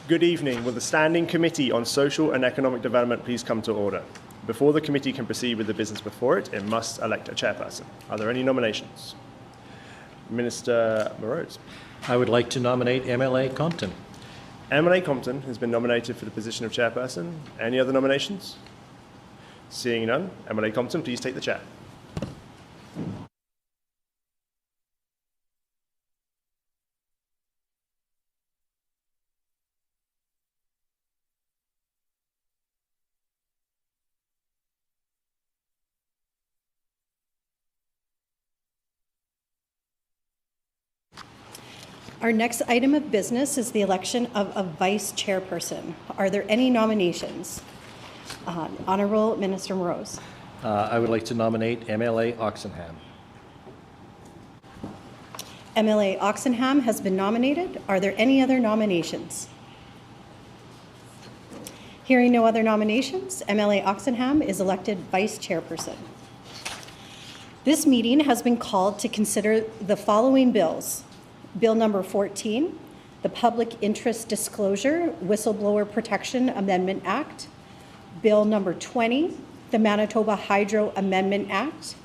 Good evening. Will the Standing Committee on Social and Economic Development please come to order? Before the committee can proceed with the business before it, it must elect a chairperson. Are there any nominations? Minister Moroz. I would like to nominate MLA Compton. MLA Compton has been nominated for the position of chairperson. Any other nominations? Seeing none, MLA Compton, please take the chair. Our next item of business is the election of a vice chairperson. Are there any nominations? Honourable Minister Moroz. I would like to nominate MLA Oxenham. MLA Oxenham has been nominated. Are there any other nominations? Hearing no other nominations, MLA Oxenham is elected vice chairperson. This meeting has been called to consider the following bills. Bill number 14, the Public Interest Disclosure Whistleblower Protection Amendment Act. Bill number 20, the Manitoba Hydro Amendment Act.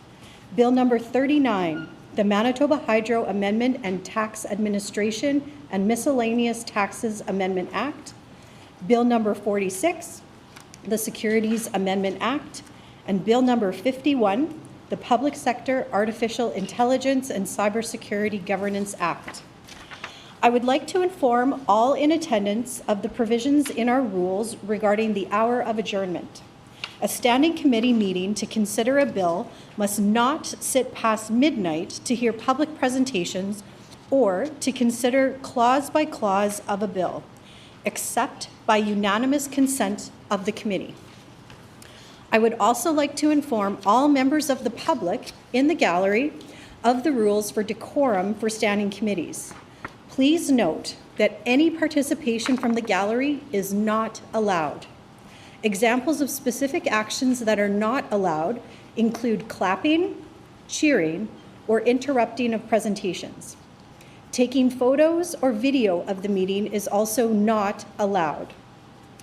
Bill number 39, the Manitoba Hydro Amendment and Tax Administration and Miscellaneous Taxes Amendment Act. Bill number 46, the Securities Amendment Act. And Bill number 51, the Public Sector Artificial Intelligence and Cybersecurity Governance Act. I would like to inform all in attendance of the provisions in our rules regarding the hour of adjournment. A standing committee meeting to consider a bill must not sit past midnight to hear public presentations or to consider clause by clause of a bill, except by unanimous consent of the committee. I would also like to inform all members of the public in the gallery of the rules for decorum for standing committees. Please note that any participation from the gallery is not allowed. Examples of specific actions that are not allowed include clapping, cheering, or interrupting of presentations. Taking photos or video of the meeting is also not allowed.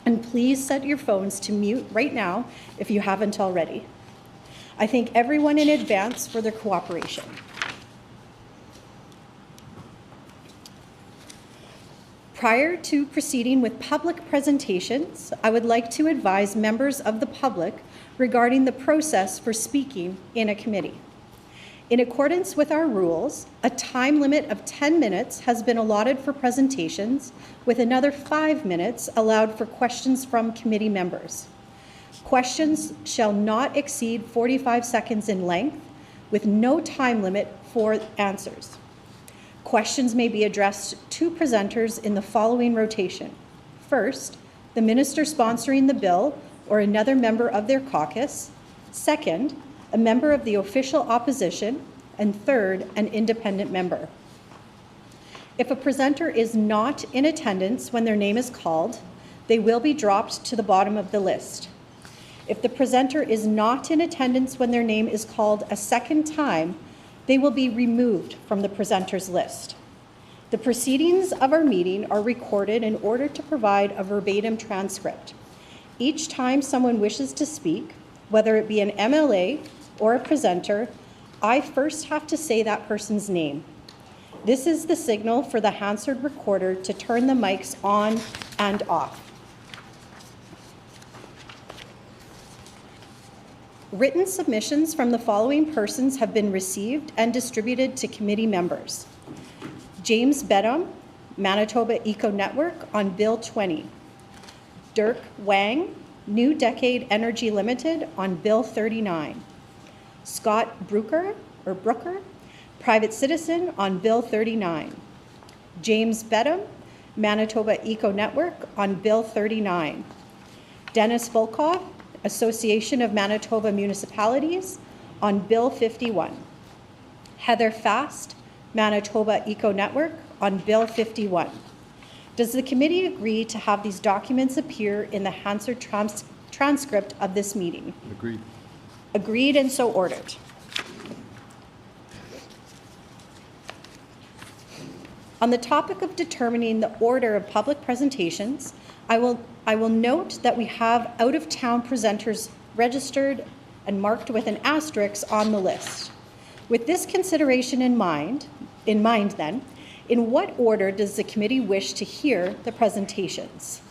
And please set your phones to mute right now if you haven't already. I thank everyone in advance for their cooperation. Prior to proceeding with public presentations, I would like to advise members of the public regarding the process for speaking in a committee. In accordance with our rules, a time limit of 10 minutes has been allotted for presentations, with another 5 minutes allowed for questions from committee members. Questions shall not exceed 45 seconds in length, with no time limit for answers. Questions may be addressed to presenters in the following rotation. First, the minister sponsoring the bill or another member of their caucus. Second, a member of the official opposition, and third, an independent member. If a presenter is not in attendance when their name is called, they will be dropped to the bottom of the list. If the presenter is not in attendance when their name is called a second time, they will be removed from the presenter's list. The proceedings of our meeting are recorded in order to provide a verbatim transcript. Each time someone wishes to speak, whether it be an MLA or a presenter, I first have to say that person's name. This is the signal for the Hansard recorder to turn the mics on and off. Written submissions from the following persons have been received and distributed to committee members. James Bedham, Manitoba Eco Network on Bill 20. Dirk Wang, New Decade Energy Limited on Bill 39. Scott Brooker, Private Citizen on Bill 39. James Bedham, Manitoba Eco Network on Bill 39. Dennis Volkov, Association of Manitoba Municipalities on Bill 51. Heather Fast, Manitoba Eco Network on Bill 51. Does the committee agree to have these documents appear in the Hansard transcript of this meeting? Agreed. Agreed, and so ordered. On the topic of determining the order of public presentations, I will note that we have out-of-town presenters registered and marked with an asterisk on the list. With this consideration in mind then, in what order does the committee wish to hear the presentations?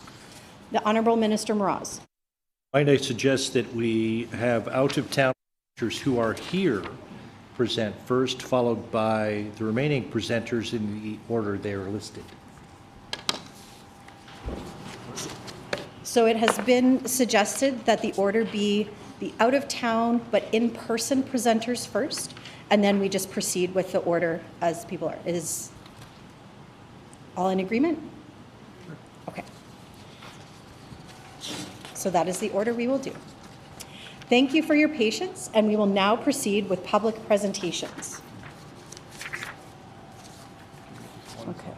The Honourable Minister Mraz. Might I suggest that we have out-of-town presenters who are here present first, followed by the remaining presenters in the order they are listed. So it has been suggested that the order be the out-of-town but in-person presenters first, and then we just proceed with the order as people are. Is all in agreement? Okay. So that is the order we will do. Thank you for your patience, and we will now proceed with public presentations. Okay.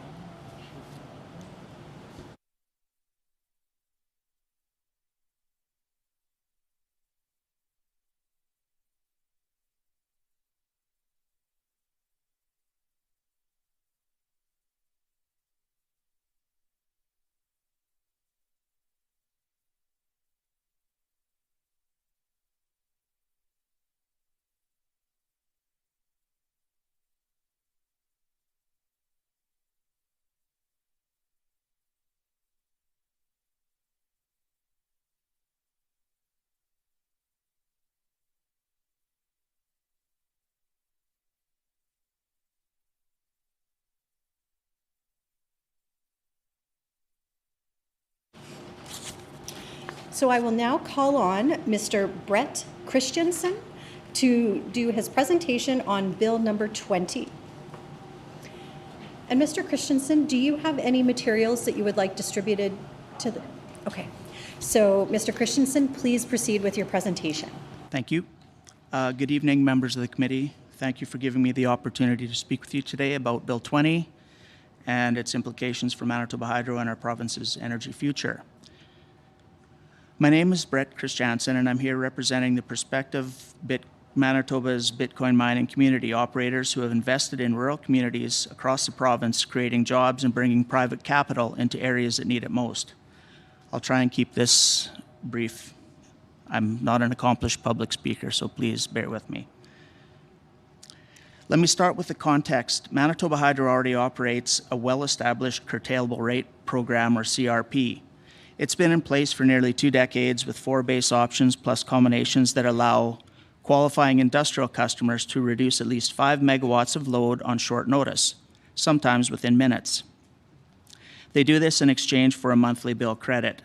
So I will now call on Mr. Brett Christensen to do his presentation on Bill number 20. And Mr. Christensen, do you have any materials that you would like distributed to the... Okay. So Mr. Christensen, please proceed with your presentation. Thank you. Good evening, members of the committee. Thank you for giving me the opportunity to speak with you today about Bill 20 and its implications for Manitoba Hydro and our province's energy future. My name is Brett Christensen, and I'm here representing the prospective Manitoba's Bitcoin mining community operators who have invested in rural communities across the province, creating jobs and bringing private capital into areas that need it most. I'll try and keep this brief. I'm not an accomplished public speaker, so please bear with me. Let me start with the context. Manitoba Hydro already operates a well-established curtailable rate program, or CRP. It's been in place for nearly 2 decades with 4 base options plus combinations that allow qualifying industrial customers to reduce at least 5 megawatts of load on short notice, sometimes within minutes. They do this in exchange for a monthly bill credit.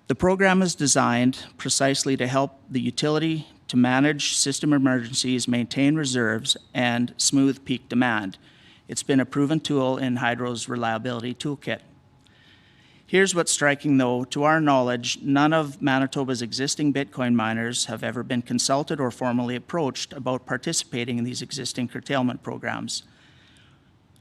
The program is designed precisely to help the utility to manage system emergencies, maintain reserves, and smooth peak demand. It's been a proven tool in Hydro's reliability toolkit. Here's what's striking, though. To our knowledge, none of Manitoba's existing Bitcoin miners have ever been consulted or formally approached about participating in these existing curtailment programs.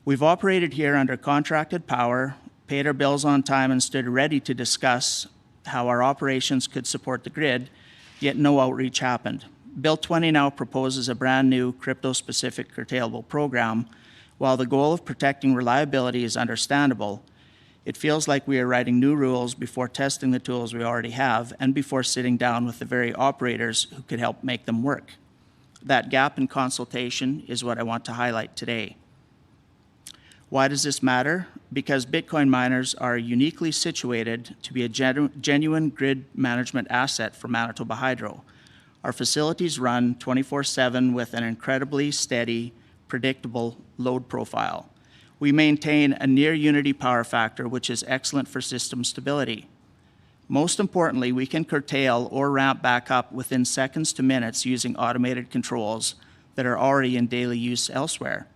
We've operated here under contracted power, paid our bills on time, and stood ready to discuss how our operations could support the grid, yet no outreach happened. Bill 20 now proposes a brand new crypto-specific curtailable program. While the goal of protecting reliability is understandable, it feels like we are writing new rules before testing the tools we already have and before sitting down with the very operators who could help make them work. That gap in consultation is what I want to highlight today. Why does this matter? Because Bitcoin miners are uniquely situated to be a genuine grid management asset for Manitoba Hydro. Our facilities run 24/7 with an incredibly steady, predictable load profile. We maintain a near unity power factor, which is excellent for system stability. Most importantly, we can curtail or ramp back up within seconds to minutes using automated controls that are already in daily use elsewhere.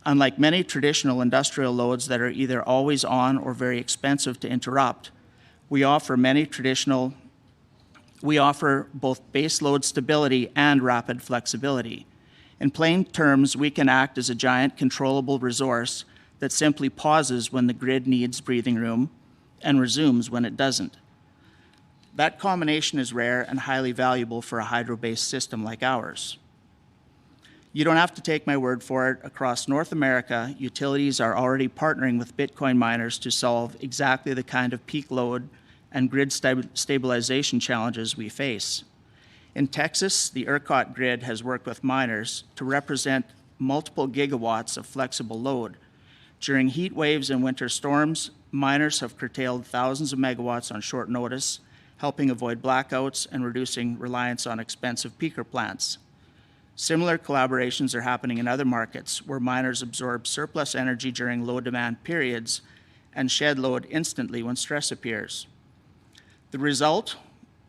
Unlike many traditional industrial loads that are either always on or very expensive to interrupt, we offer both base load stability and rapid flexibility. In plain terms, we can act as a giant controllable resource that simply pauses when the grid needs breathing room and resumes when it doesn't. That combination is rare and highly valuable for a hydro-based system like ours. You don't have to take my word for it. Across North America, utilities are already partnering with Bitcoin miners to solve exactly the kind of peak load and grid stabilization challenges we face. In Texas, the ERCOT grid has worked with miners to represent multiple gigawatts of flexible load. During heat waves and winter storms, miners have curtailed thousands of megawatts on short notice, helping avoid blackouts and reducing reliance on expensive peaker plants. Similar collaborations are happening in other markets where miners absorb surplus energy during low demand periods and shed load instantly when stress appears. The result?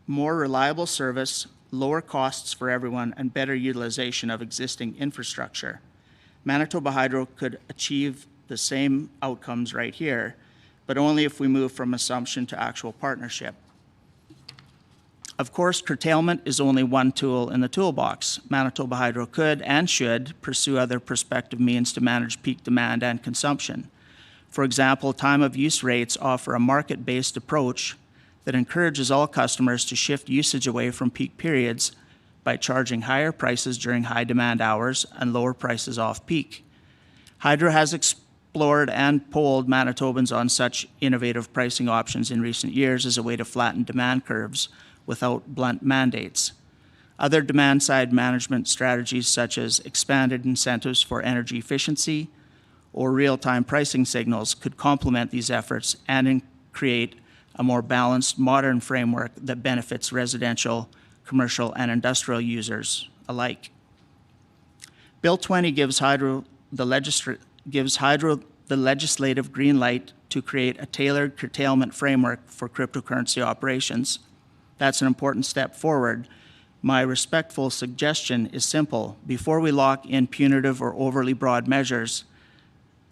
More reliable service, lower costs for everyone, and better utilization of existing infrastructure. Manitoba Hydro could achieve the same outcomes right here, but only if we move from assumption to actual partnership. Of course, curtailment is only one tool in the toolbox. Manitoba Hydro could and should pursue other prospective means to manage peak demand and consumption. For example, time of use rates offer a market-based approach that encourages all customers to shift usage away from peak periods by charging higher prices during high demand hours and lower prices off peak. Hydro has explored and polled Manitobans on such innovative pricing options in recent years as a way to flatten demand curves without blunt mandates. Other demand-side management strategies such as expanded incentives for energy efficiency or real-time pricing signals could complement these efforts and create a more balanced, modern framework that benefits residential, commercial, and industrial users alike. Bill 20 gives Hydro the legislative green light to create a tailored curtailment framework for cryptocurrency operations. That's an important step forward. My respectful suggestion is simple. Before we lock in punitive or overly broad measures,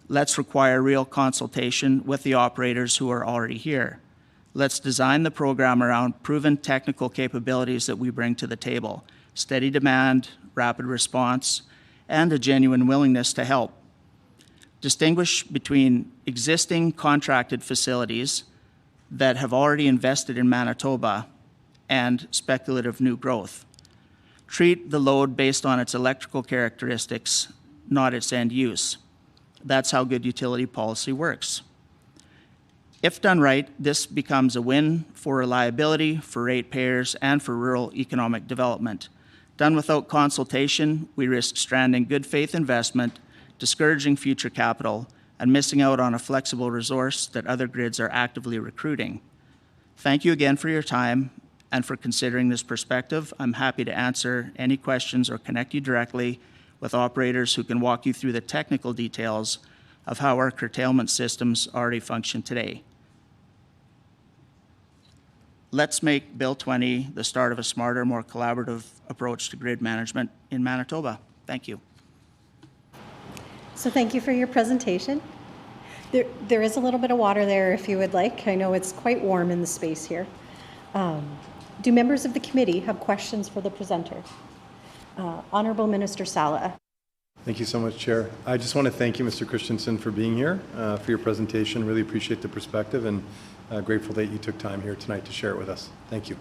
let's require real consultation with the operators who are already here. Let's design the program around proven technical capabilities that we bring to the table: steady demand, rapid response, and a genuine willingness to help. Distinguish between existing contracted facilities that have already invested in Manitoba and speculative new growth. Treat the load based on its electrical characteristics, not its end use. That's how good utility policy works. If done right, this becomes a win for reliability, for ratepayers, and for rural economic development. Done without consultation, we risk stranding good faith investment, discouraging future capital, and missing out on a flexible resource that other grids are actively recruiting. Thank you again for your time and for considering this perspective. I'm happy to answer any questions or connect you directly with operators who can walk you through the technical details of how our curtailment systems already function today. Let's make Bill 20 the start of a smarter, more collaborative approach to grid management in Manitoba. Thank you. So thank you for your presentation. There is a little bit of water there if you would like. I know it's quite warm in the space here. Do members of the committee have questions for the presenter? Honorable Minister Sala. Thank you so much, Chair. I just want to thank you, Mr. Christensen, for being here, for your presentation. Really appreciate the perspective, and grateful that you took time here tonight to share it with us. Thank you.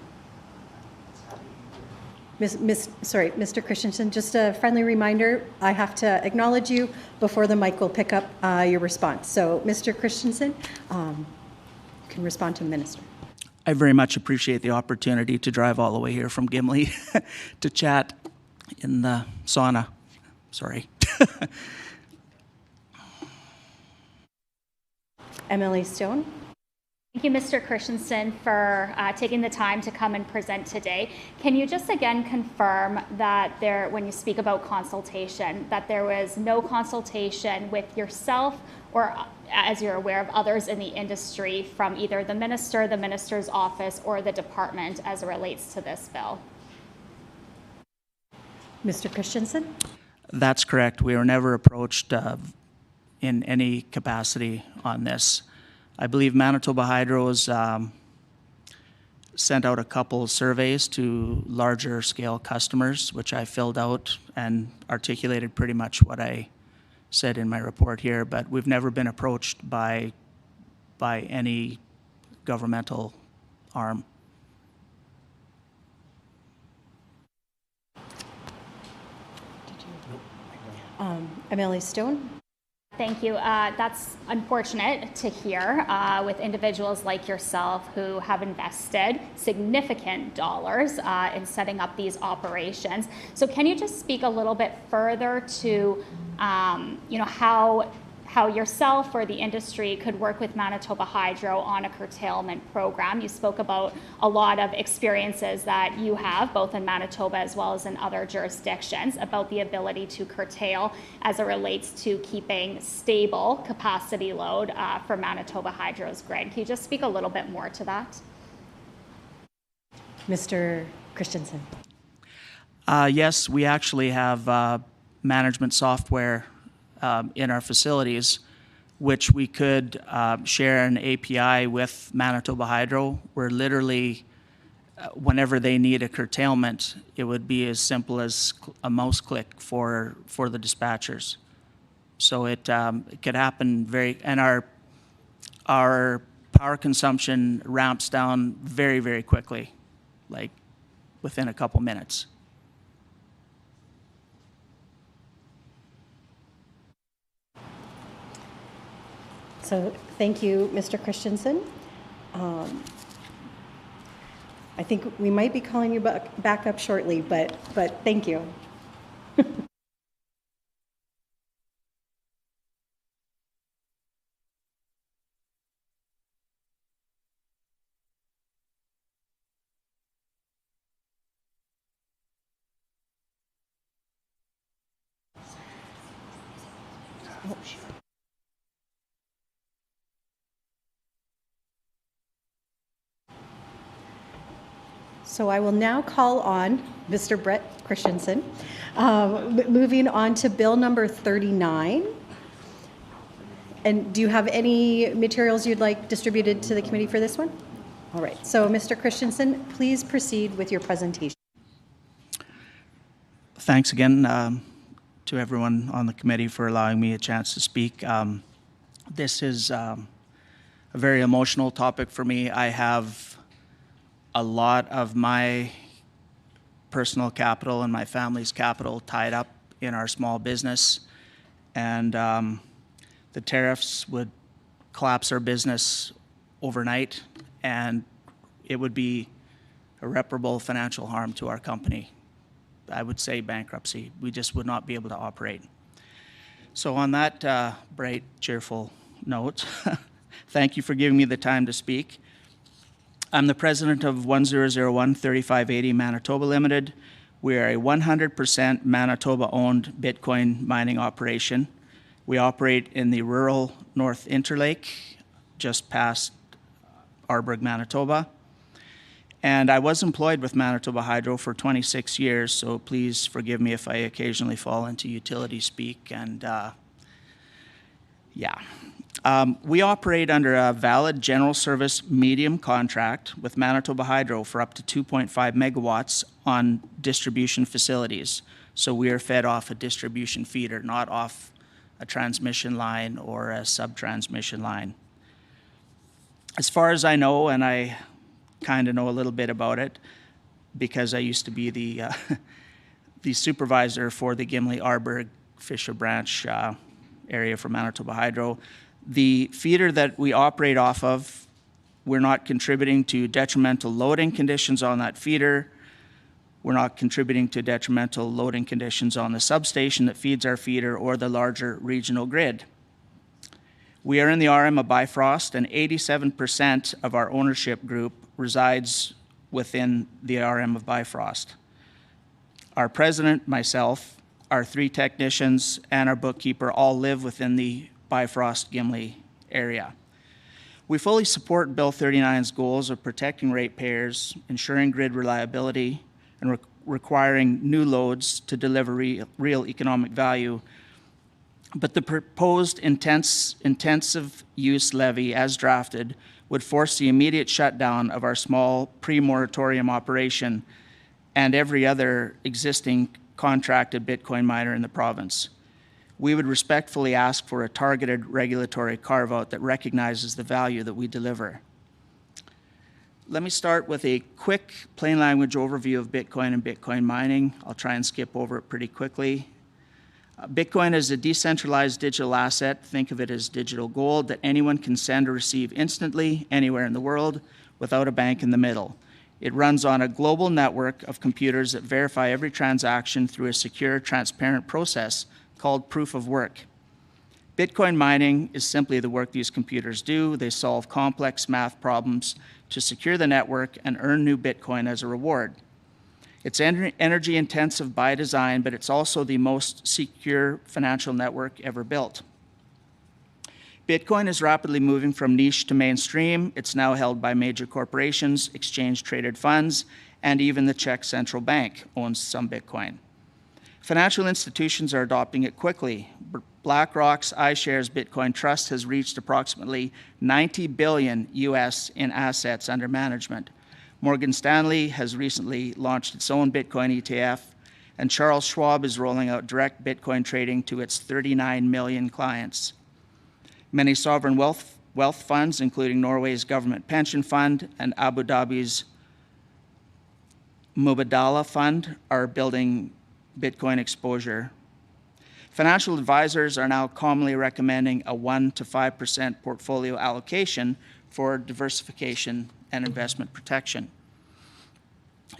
Mr. Christensen, just a friendly reminder, I have to acknowledge you before the mic will pick up your response. So, Mr. Christensen, you can respond to the minister. I very much appreciate the opportunity to drive all the way here from Gimli to chat in the sauna. Sorry. MLA Stone. Thank you, Mr. Christensen, for taking the time to come and present today. Can you just again confirm that when you speak about consultation, that there was no consultation with yourself or, as you're aware, of others in the industry from either the minister, the minister's office, or the department as it relates to this bill? Mr. Christensen? That's correct. We were never approached in any capacity on this. I believe Manitoba Hydro's sent out a couple surveys to larger scale customers, which I filled out and articulated pretty much what I said in my report here, but we've never been approached by any governmental arm. MLA Stone? Thank you. That's unfortunate to hear with individuals like yourself who have invested significant dollars in setting up these operations. So can you just speak a little bit further to how yourself or the industry could work with Manitoba Hydro on a curtailment program? You spoke about a lot of experiences that you have, both in Manitoba as well as in other jurisdictions, about the ability to curtail as it relates to keeping stable capacity load for Manitoba Hydro's grid. Can you just speak a little bit more to that? Mr. Christensen. Yes, we actually have management software in our facilities, which we could share an API with Manitoba Hydro, where literally whenever they need a curtailment, it would be as simple as a mouse click for the dispatchers. So it could happen and our power consumption ramps down very, very quickly, like within a couple minutes. So thank you, Mr. Christensen. I think we might be calling you back up shortly, but thank you. So I will now call on Mr. Brett Christensen. Moving on to bill number 39. And do you have any materials you'd like distributed to the committee for this one? All right. So Mr. Christensen, please proceed with your presentation. Thanks again to everyone on the committee for allowing me a chance to speak. This is a very emotional topic for me. I have a lot of my personal capital and my family's capital tied up in our small business, and the tariffs would collapse our business overnight, and it would be irreparable financial harm to our company. I would say bankruptcy. We just would not be able to operate. So on that bright, cheerful note, thank you for giving me the time to speak. I'm the president of 1001-3580 Manitoba Limited. We are a 100% Manitoba-owned Bitcoin mining operation. We operate in the rural North Interlake, just past Arborg, Manitoba. And I was employed with Manitoba Hydro for 26 years, so please forgive me if I occasionally fall into utility speak. And we operate under a valid general service medium contract with Manitoba Hydro for up to 2.5 megawatts on distribution facilities. So we are fed off a distribution feeder, not off a transmission line or a sub-transmission line. As far as I know, and I kind of know a little bit about it because I used to be the supervisor for the Gimli-Arborg Fisher Branch area for Manitoba Hydro. The feeder that we operate off of, we're not contributing to detrimental loading conditions on that feeder. We're not contributing to detrimental loading conditions on the substation that feeds our feeder or the larger regional grid. We are in the RM of Bifrost, and 87% of our ownership group resides within the RM of Bifrost. Our president, myself, our 3 technicians, and our bookkeeper all live within the Bifrost Gimli area. We fully support Bill 39's goals of protecting ratepayers, ensuring grid reliability, and requiring new loads to deliver real economic value. But the proposed intensive use levy as drafted would force the immediate shutdown of our small pre-moratorium operation and every other existing contracted Bitcoin miner in the province. We would respectfully ask for a targeted regulatory carve-out that recognizes the value that we deliver. Let me start with a quick plain language overview of Bitcoin and Bitcoin mining. I'll try and skip over it pretty quickly. Bitcoin is a decentralized digital asset. Think of it as digital gold that anyone can send or receive instantly, anywhere in the world, without a bank in the middle. It runs on a global network of computers that verify every transaction through a secure, transparent process called proof of work. Bitcoin mining is simply the work these computers do. They solve complex math problems to secure the network and earn new Bitcoin as a reward. It's energy intensive by design, but it's also the most secure financial network ever built. Bitcoin is rapidly moving from niche to mainstream. It's now held by major corporations, exchange-traded funds, and even the Czech Central Bank owns some Bitcoin. Financial institutions are adopting it quickly. BlackRock's iShares Bitcoin Trust has reached approximately $90 billion US in assets under management. Morgan Stanley has recently launched its own Bitcoin ETF, and Charles Schwab is rolling out direct Bitcoin trading to its 39 million clients. Many sovereign wealth funds, including Norway's government pension fund and Abu Dhabi's Mubadala fund, are building Bitcoin exposure. Financial advisors are now commonly recommending a 1 to 5% portfolio allocation for diversification and investment protection.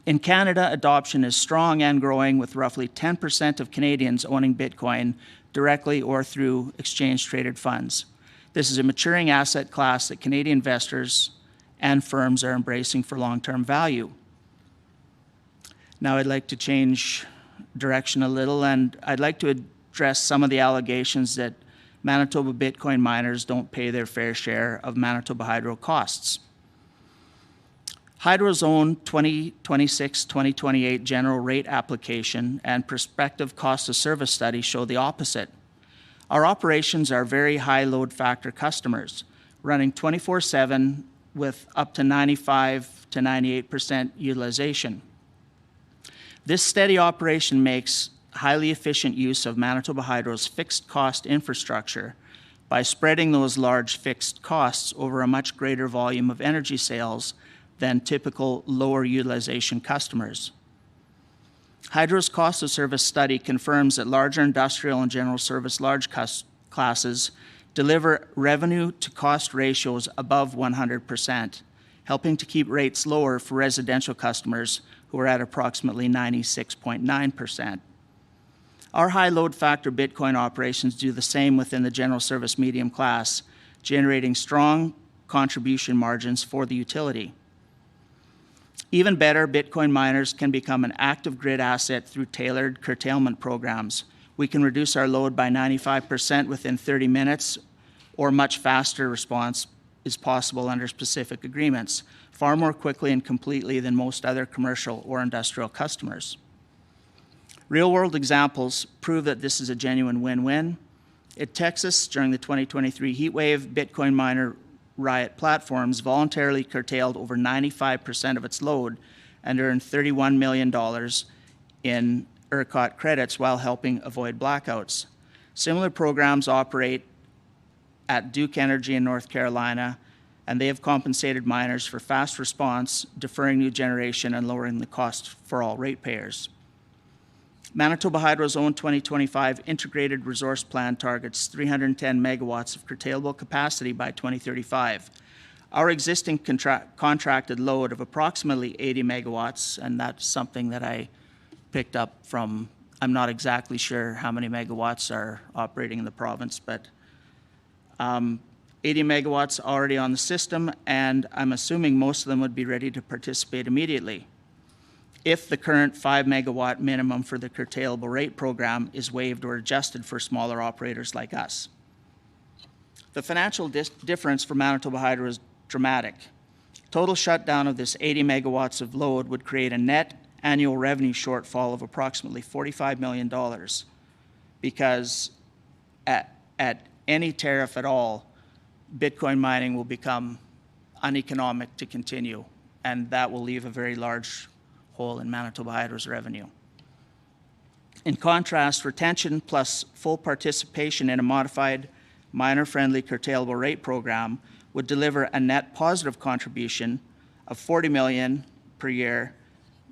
In Canada, adoption is strong and growing, with roughly 10% of Canadians owning Bitcoin directly or through exchange-traded funds. This is a maturing asset class that Canadian investors and firms are embracing for long-term value. Now I'd like to change direction a little, and I'd like to address some of the allegations that Manitoba Bitcoin miners don't pay their fair share of Manitoba Hydro costs. Hydro's own 2026-2028 general rate application and prospective cost of service study show the opposite. Our operations are very high load factor customers, running 24/7 with up to 95 to 98% utilization. This steady operation makes highly efficient use of Manitoba Hydro's fixed cost infrastructure by spreading those large fixed costs over a much greater volume of energy sales than typical lower utilization customers. Hydro's cost of service study confirms that larger industrial and general service large classes deliver revenue to cost ratios above 100%, helping to keep rates lower for residential customers who are at approximately 96.9%. Our high load factor Bitcoin operations do the same within the general service medium class, generating strong contribution margins for the utility. Even better, Bitcoin miners can become an active grid asset through tailored curtailment programs. We can reduce our load by 95% within 30 minutes, or much faster response is possible under specific agreements, far more quickly and completely than most other commercial or industrial customers. Real-world examples prove that this is a genuine win-win. In Texas, during the 2023 heat wave, Bitcoin miner Riot Platforms voluntarily curtailed over 95% of its load and earned $31 million in ERCOT credits while helping avoid blackouts. Similar programs operate at Duke Energy in North Carolina, and they have compensated miners for fast response, deferring new generation, and lowering the cost for all ratepayers. Manitoba Hydro's own 2025 Integrated Resource Plan targets 310 megawatts of curtailable capacity by 2035. Our existing contracted load of approximately 80 megawatts, and that's something that I picked up from, I'm not exactly sure how many megawatts are operating in the province, but 80 megawatts already on the system, and I'm assuming most of them would be ready to participate immediately if the current 5 megawatt minimum for the curtailable rate program is waived or adjusted for smaller operators like us. The financial difference for Manitoba Hydro is dramatic. Total shutdown of this 80 megawatts of load would create a net annual revenue shortfall of approximately $45 million, because at any tariff at all, Bitcoin mining will become uneconomic to continue, and that will leave a very large hole in Manitoba Hydro's revenue. In contrast, retention plus full participation in a modified, miner-friendly curtailable rate program would deliver a net positive contribution of $40 million per year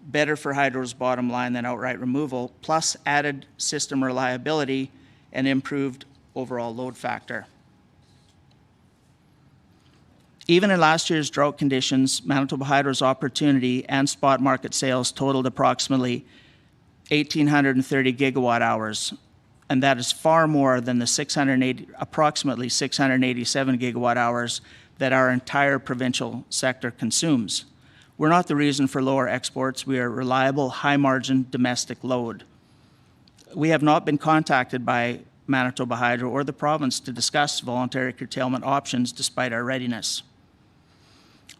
better for Hydro's bottom line than outright removal, plus added system reliability and improved overall load factor. Even in last year's drought conditions, Manitoba Hydro's opportunity and spot market sales totaled approximately 1,830 gigawatt hours, and that is far more than the approximately 687 gigawatt hours that our entire provincial sector consumes. We're not the reason for lower exports. We are reliable, high-margin domestic load. We have not been contacted by Manitoba Hydro or the province to discuss voluntary curtailment options despite our readiness.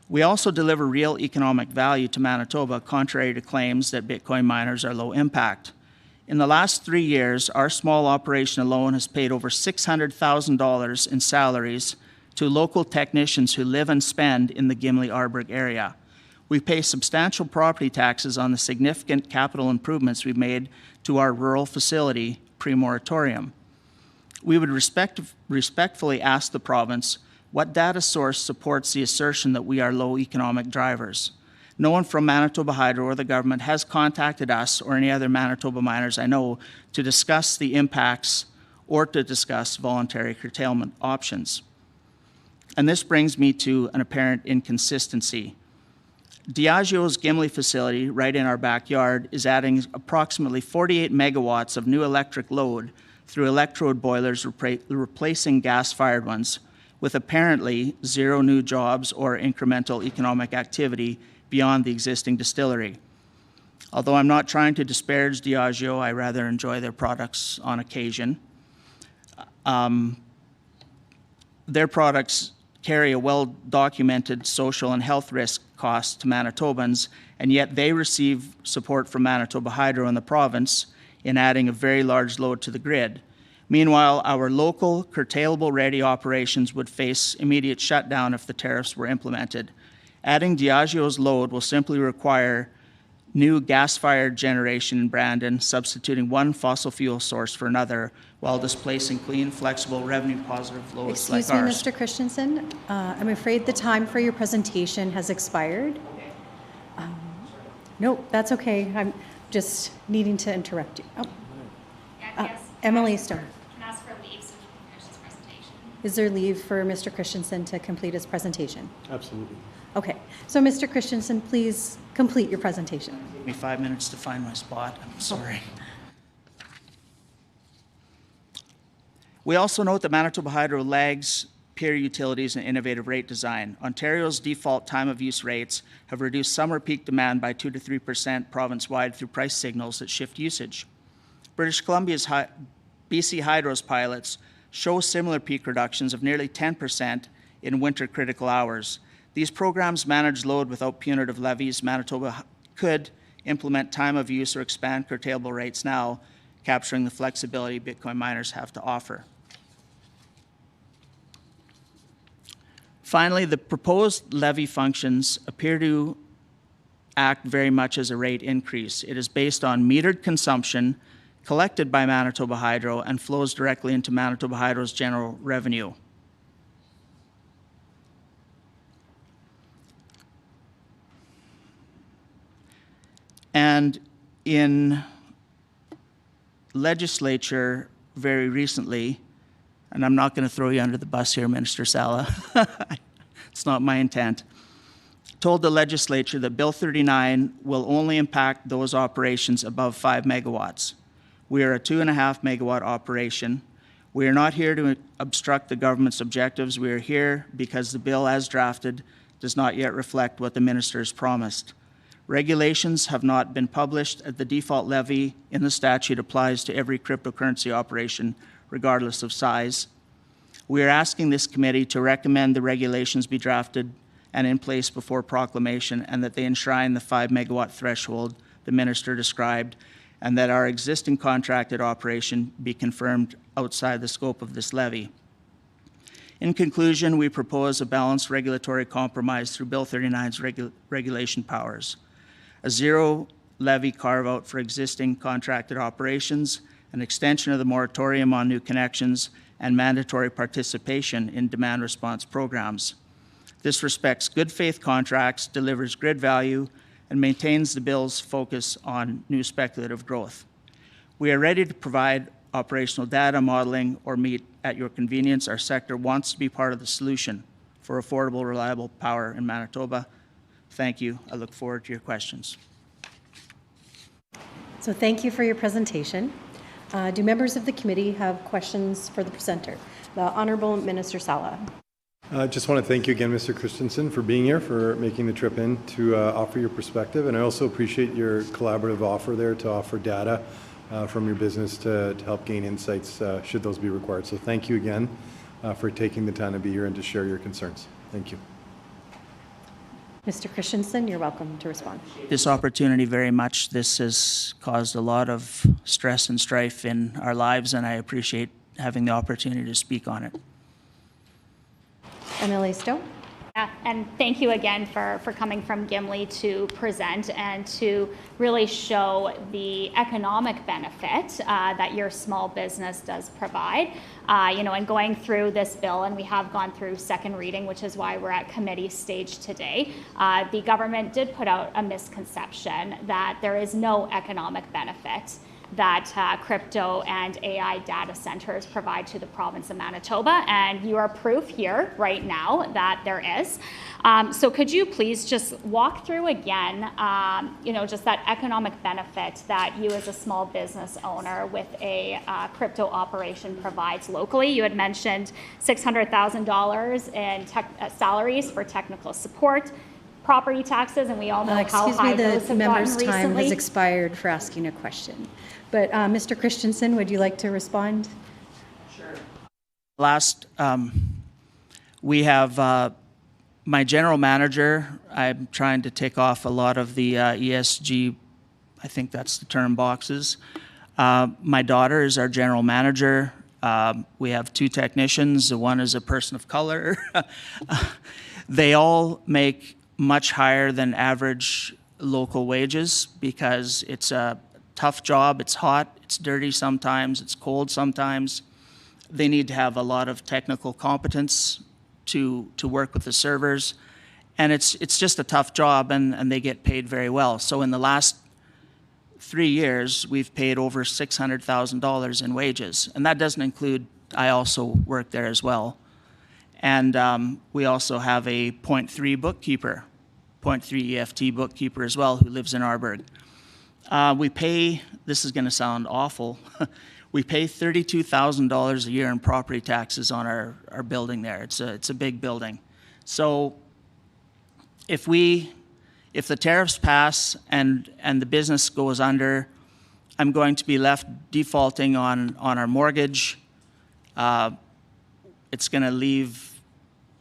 We also deliver real economic value to Manitoba, contrary to claims that Bitcoin miners are low impact. In the last 3 years, our small operation alone has paid over $600,000 in salaries to local technicians who live and spend in the Gimli-Arborg area. We pay substantial property taxes on the significant capital improvements we've made to our rural facility pre-moratorium. We would respectfully ask the province what data source supports the assertion that we are low economic drivers. No one from Manitoba Hydro or the government has contacted us or any other Manitoba miners I know to discuss the impacts or to discuss voluntary curtailment options. And this brings me to an apparent inconsistency. Diageo's Gimli facility, right in our backyard, is adding approximately 48 megawatts of new electric load through electrode boilers replacing gas-fired ones, with apparently zero new jobs or incremental economic activity beyond the existing distillery. Although I'm not trying to disparage Diageo, I rather enjoy their products on occasion. Their products carry a well-documented social and health risk cost to Manitobans, and yet they receive support from Manitoba Hydro in the province in adding a very large load to the grid. Meanwhile, our local curtailable-ready operations would face immediate shutdown if the tariffs were implemented. Adding Diageo's load will simply require new gas-fired generation in Brandon, substituting one fossil fuel source for another, while displacing clean, flexible, revenue-positive loads like ours. Excuse me, Mr. Christensen. I'm afraid the time for your presentation has expired. No, that's okay. I'm just needing to interrupt you. Oh. Yes. Emily Stone. Can ask for leave so he can finish his presentation. Is there leave for Mr. Christensen to complete his presentation? Absolutely. Okay. So, Mr. Christensen, please complete your presentation. Give me 5 minutes to find my spot. I'm sorry. We also note that Manitoba Hydro lags peer utilities in innovative rate design. Ontario's default time of use rates have reduced summer peak demand by 2 to 3% province-wide through price signals that shift usage. British Columbia's BC Hydro's pilots show similar peak reductions of nearly 10% in winter critical hours. These programs manage load without punitive levies. Manitoba could implement time of use or expand curtailable rates now, capturing the flexibility Bitcoin miners have to offer. Finally, the proposed levy functions appear to act very much as a rate increase. It is based on metered consumption collected by Manitoba Hydro and flows directly into Manitoba Hydro's general revenue. And in legislature very recently, and I'm not going to throw you under the bus here, Minister Sala, it's not my intent, told the legislature that Bill 39 will only impact those operations above 5 megawatts. We are a 2.5 megawatt operation. We are not here to obstruct the government's objectives. We are here because the bill as drafted does not yet reflect what the minister has promised. Regulations have not been published. The default levy in the statute applies to every cryptocurrency operation, regardless of size. We are asking this committee to recommend the regulations be drafted and in place before proclamation, and that they enshrine the 5 megawatt threshold the minister described, and that our existing contracted operation be confirmed outside the scope of this levy. In conclusion, we propose a balanced regulatory compromise through Bill 39's regulation powers, a zero levy carve-out for existing contracted operations, an extension of the moratorium on new connections, and mandatory participation in demand response programs. This respects good faith contracts, delivers grid value, and maintains the bill's focus on new speculative growth. We are ready to provide operational data modeling or meet at your convenience. Our sector wants to be part of the solution for affordable, reliable power in Manitoba. Thank you. I look forward to your questions. So thank you for your presentation. Do members of the committee have questions for the presenter? The Honourable Minister Sala. I just want to thank you again, Mr. Christensen, for being here, for making the trip in to offer your perspective. And I also appreciate your collaborative offer there to offer data from your business to help gain insights should those be required. So thank you again for taking the time to be here and to share your concerns. Thank you. Mr. Christensen, you're welcome to respond. This opportunity very much. This has caused a lot of stress and strife in our lives, and I appreciate having the opportunity to speak on it. MLA Stowe. And thank you again for coming from Gimli to present and to really show the economic benefit that your small business does provide. And going through this bill, and we have gone through second reading, which is why we're at committee stage today. The government did put out a misconception that there is no economic benefit that crypto and AI data centers provide to the province of Manitoba, and you are proof here right now that there is. So could you please just walk through again, just that economic benefit that you as a small business owner with a crypto operation provides locally? You had mentioned $600,000 in salaries for technical support, property taxes, and we all know how high those have gotten recently. Excuse me, the member's time has expired for asking a question. But Mr. Christensen, would you like to respond? Sure. Last, we have my general manager. I'm trying to take off a lot of the ESG, I think that's the term, boxes. My daughter is our general manager. We have two technicians. One is a person of color. They all make much higher than average local wages because it's a tough job. It's hot, it's dirty sometimes, it's cold sometimes. They need to have a lot of technical competence to work with the servers. And it's just a tough job, and they get paid very well. So in the last 3 years, we've paid over $600,000 in wages. And that doesn't include, I also work there as well. And we also have a 0.3 bookkeeper, 0.3 EFT bookkeeper as well, who lives in Arborg. We pay, this is going to sound awful, we pay $32,000 a year in property taxes on our building there. It's a big building. So if the tariffs pass and the business goes under, I'm going to be left defaulting on our mortgage. It's going to leave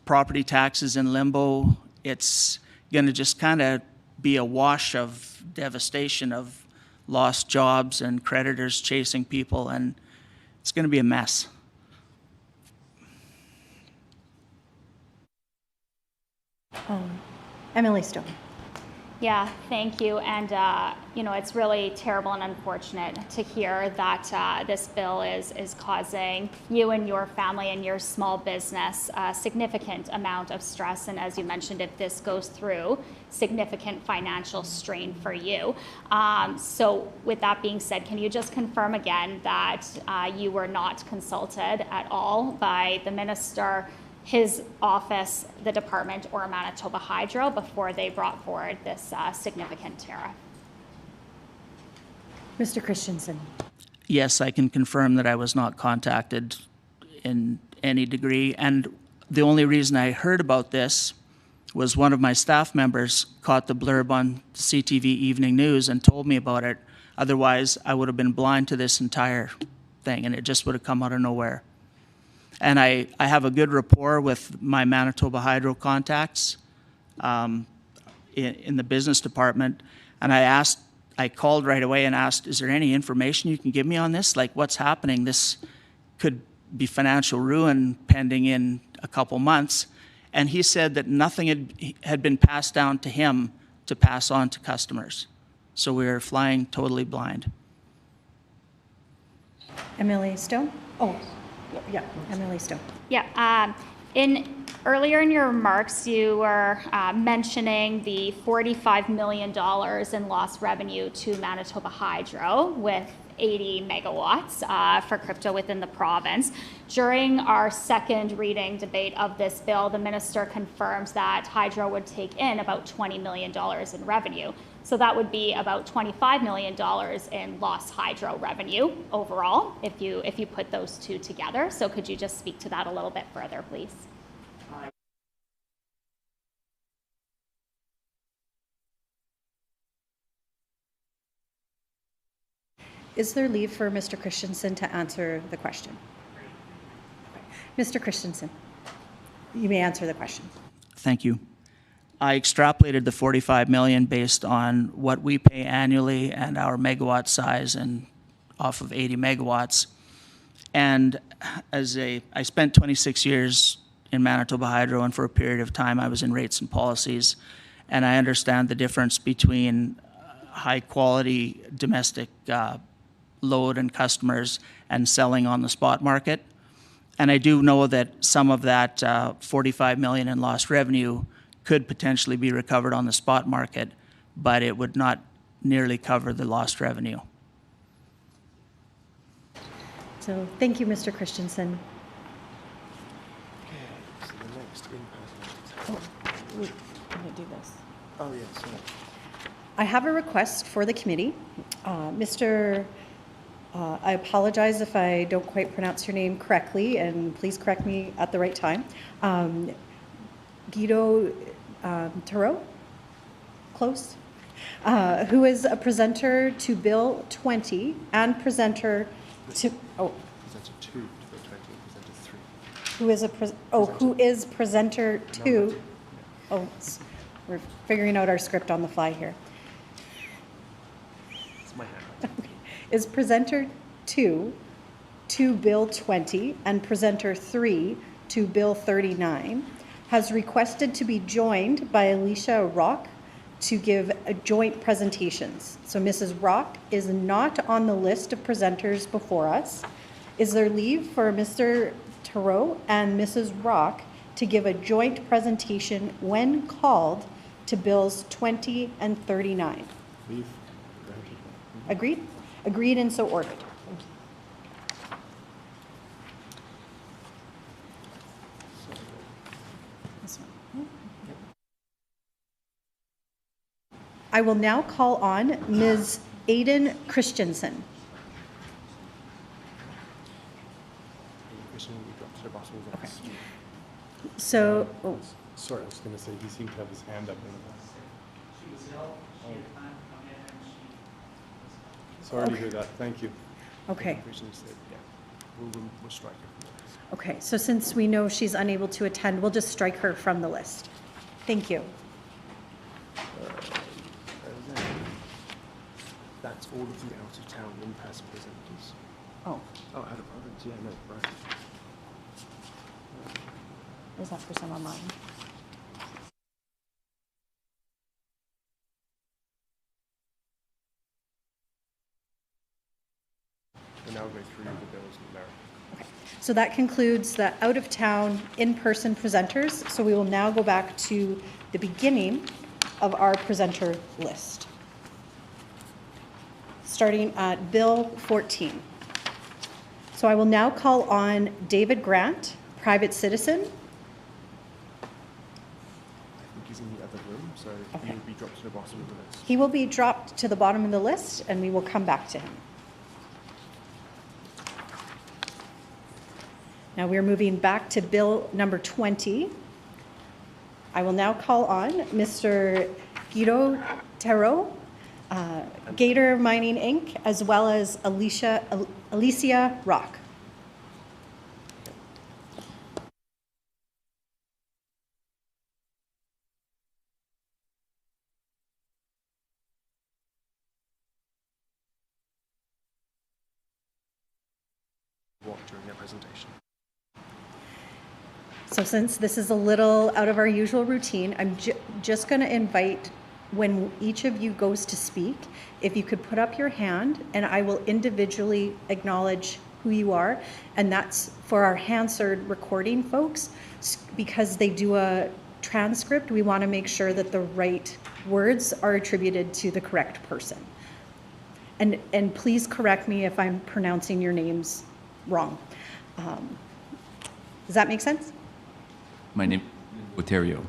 property taxes in limbo. It's going to just kind of be a wash of devastation of lost jobs and creditors chasing people, and it's going to be a mess. Emily Stone. Yeah, thank you. And, it's really terrible and unfortunate to hear that this bill is causing you and your family and your small business a significant amount of stress. And as you mentioned, if this goes through, significant financial strain for you. So with that being said, can you just confirm again that you were not consulted at all by the minister, his office, the department, or Manitoba Hydro before they brought forward this significant tariff? Mr. Christensen. Yes, I can confirm that I was not contacted in any degree. And the only reason I heard about this was one of my staff members caught the blurb on CTV Evening News and told me about it. Otherwise, I would have been blind to this entire thing, and it just would have come out of nowhere. And I have a good rapport with my Manitoba Hydro contacts in the business department. And I called right away and asked, is there any information you can give me on this? Like, what's happening? This could be financial ruin pending in a couple months. And he said that nothing had been passed down to him to pass on to customers. So we were flying totally blind. Emily Stone? Oh, yeah, Emily Stone. Yeah, in Earlier in your remarks, you were mentioning the $45 million in lost revenue to Manitoba Hydro with 80 megawatts for crypto within the province. During our second reading debate of this bill, the minister confirms that Hydro would take in about $20 million in revenue. So that would be about $25 million in lost hydro revenue overall, if you put those two together. So could you just speak to that a little bit further, please? Is there leave for Mr. Christensen to answer the question? Mr. Christensen, you may answer the question. Thank you. I extrapolated the 45 million based on what we pay annually and our megawatt size and off of 80 megawatts. And I spent 26 years in Manitoba Hydro, and for a period of time I was in rates and policies, and I understand the difference between high quality domestic load and customers and selling on the spot market. And I do know that some of that 45 million in lost revenue could potentially be recovered on the spot market, but it would not nearly cover the lost revenue. So thank you, Mr. Christensen. So the next Oh, wait, I'm going to do this. Oh, yes. Yeah. I have a request for the committee. I apologize if I don't quite pronounce your name correctly, and please correct me at the right time. Guido Tarot, close, who is a presenter to Bill 20 and presenter to, Presenter 2 to Bill 20, presenter 3. who is presenter to, we're figuring out our script on the fly here. It's my hand. Is presenter 2 to Bill 20 and presenter 3 to Bill 39 has requested to be joined by Alicia Rock to give joint presentations. So Mrs. Rock is not on the list of presenters before us. Is there leave for Mr. Tarot and Mrs. Rock to give a joint presentation when called to Bills 20 and 39? Leave. Agreed? Agreed and so ordered. This one. I will now call on Ms. Aiden Christensen. Okay. So, Sorry, I was going to say, he seemed to have his hand up in the back. Sorry to hear that. Thank you. okay. We'll strike it. Okay, so since we know she's unable to attend, we'll just strike her from the list. Thank you. That's all of the out-of-town in-person presenters. Oh, Oh, out of province, yeah, no, right. is that for some online? We'll now go through the bills numerically. Okay, so that concludes the out-of-town, in-person presenters. So we will now go back to the beginning of our presenter list. Starting at Bill 14. So I will now call on David Grant, private citizen. I think he's in the other room, so he will be dropped to the bottom of the list. He will be dropped to the bottom of the list, and we will come back to him. Now we're moving back to Bill number 20. I will now call on Mr. Guido Tarot, Gator Mining Inc., as well as Alicia Rock. Walk during their presentation. So since this is a little out of our usual routine, I'm just going to invite, when each of you goes to speak, if you could put up your hand, and I will individually acknowledge who you are. And that's for our Hansard recording folks, because they do a transcript, we want to make sure that the right words are attributed to the correct person. And please correct me if I'm pronouncing your names wrong. Does that make sense? My name is Terrio.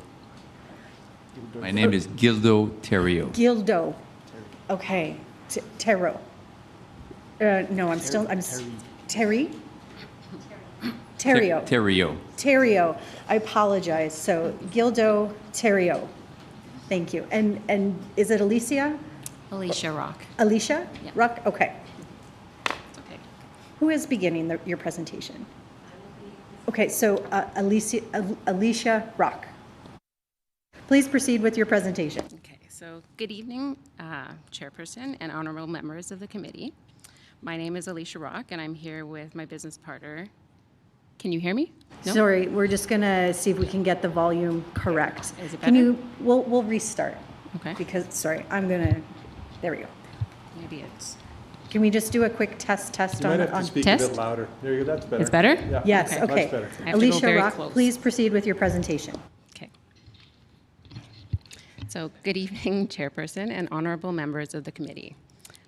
My name is Gildo Terrio. Gildo. Okay. Terro. No, I'm Terry? Terrio. Terrio. Terrio. I apologize. So Gildo Terrio. Thank you. And is it Alicia? Alicia Rock. Alicia? Yeah. Rock? Okay. Okay. Who is beginning your presentation? Okay, so Alicia Rock. Please proceed with your presentation. Okay, so good evening, Chairperson and honorable members of the committee. My name is Alicia Rock, and I'm here with my business partner. Can you hear me? No? Sorry, we're just gonna see if we can get the volume correct. Is it Can better? we'll restart. Okay. Because, sorry, there we go. Maybe it's. Can we just do a quick test You might have to on? speak a Test? bit louder. There you go, that's better. It's better? Yeah. Yes, Okay. okay. Much better. I have to go Alicia very Rock, close. please proceed with your presentation. Okay. So good evening, Chairperson and honorable members of the committee.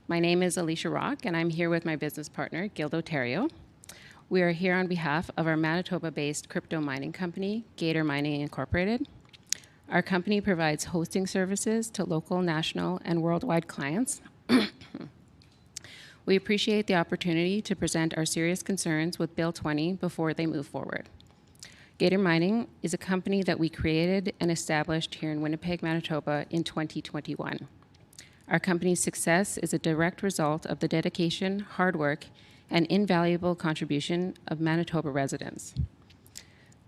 My name is Alicia Rock, and I'm here with my business partner, Gildo Terrio. We are here on behalf of our Manitoba-based crypto mining company, Gator Mining Incorporated. Our company provides hosting services to local, national, and worldwide clients. We appreciate the opportunity to present our serious concerns with Bill 20 before they move forward. Gator Mining is a company that we created and established here in Winnipeg, Manitoba in 2021. Our company's success is a direct result of the dedication, hard work, and invaluable contribution of Manitoba residents.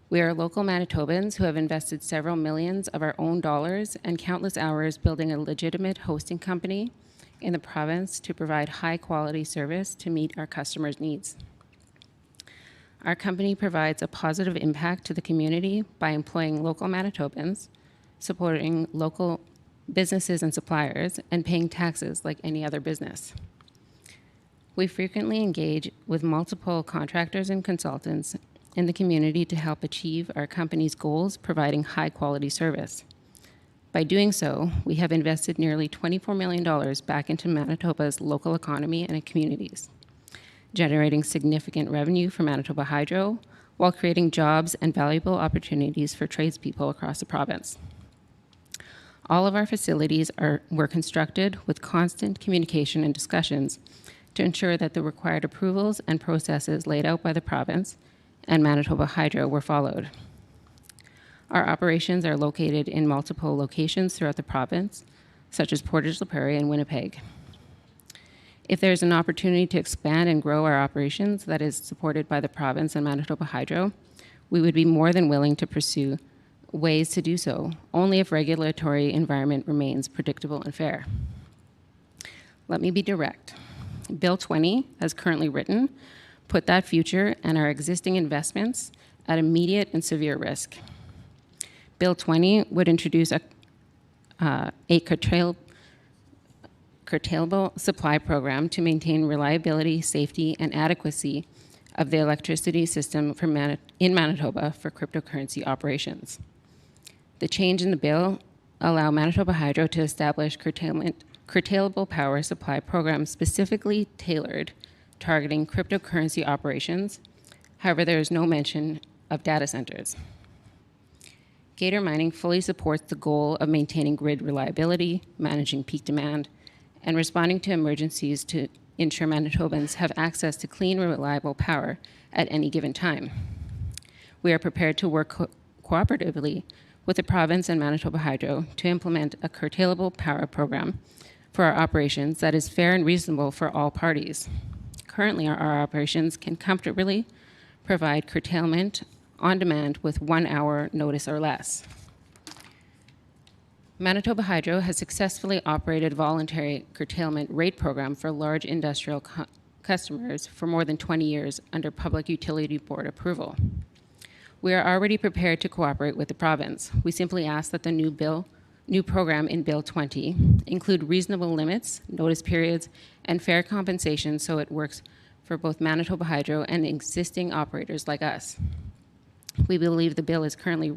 We are local Manitobans who have invested several millions of our own dollars and countless hours building a legitimate hosting company in the province to provide high-quality service to meet our customers' needs. Our company provides a positive impact to the community by employing local Manitobans, supporting local businesses and suppliers, and paying taxes like any other business. We frequently engage with multiple contractors and consultants in the community to help achieve our company's goals, providing high-quality service. By doing so, we have invested nearly $24 million back into Manitoba's local economy and communities, generating significant revenue for Manitoba Hydro while creating jobs and valuable opportunities for tradespeople across the province. All of our facilities were constructed with constant communication and discussions to ensure that the required approvals and processes laid out by the province and Manitoba Hydro were followed. Our operations are located in multiple locations throughout the province, such as Portage la Prairie and Winnipeg. If there's an opportunity to expand and grow our operations that is supported by the province and Manitoba Hydro, we would be more than willing to pursue ways to do so, only if regulatory environment remains predictable and fair. Let me be direct. Bill 20, as currently written, put that future and our existing investments at immediate and severe risk. Bill 20 would introduce a curtailable supply program to maintain reliability, safety, and adequacy of the electricity system in Manitoba for cryptocurrency operations. The change in the bill allow Manitoba Hydro to establish curtailable power supply programs specifically tailored, targeting cryptocurrency operations. However, there is no mention of data centers. Gator Mining fully supports the goal of maintaining grid reliability, managing peak demand, and responding to emergencies to ensure Manitobans have access to clean and reliable power at any given time. We are prepared to work cooperatively with the province and Manitoba Hydro to implement a curtailable power program for our operations that is fair and reasonable for all parties. Currently, our operations can comfortably provide curtailment on demand with 1 hour notice or less. Manitoba Hydro has successfully operated voluntary curtailment rate program for large industrial customers for more than 20 years under Public Utility Board approval. We are already prepared to cooperate with the province. We simply ask that the new program in Bill 20 include reasonable limits, notice periods, and fair compensation so it works for both Manitoba Hydro and existing operators like us. We believe the bill is currently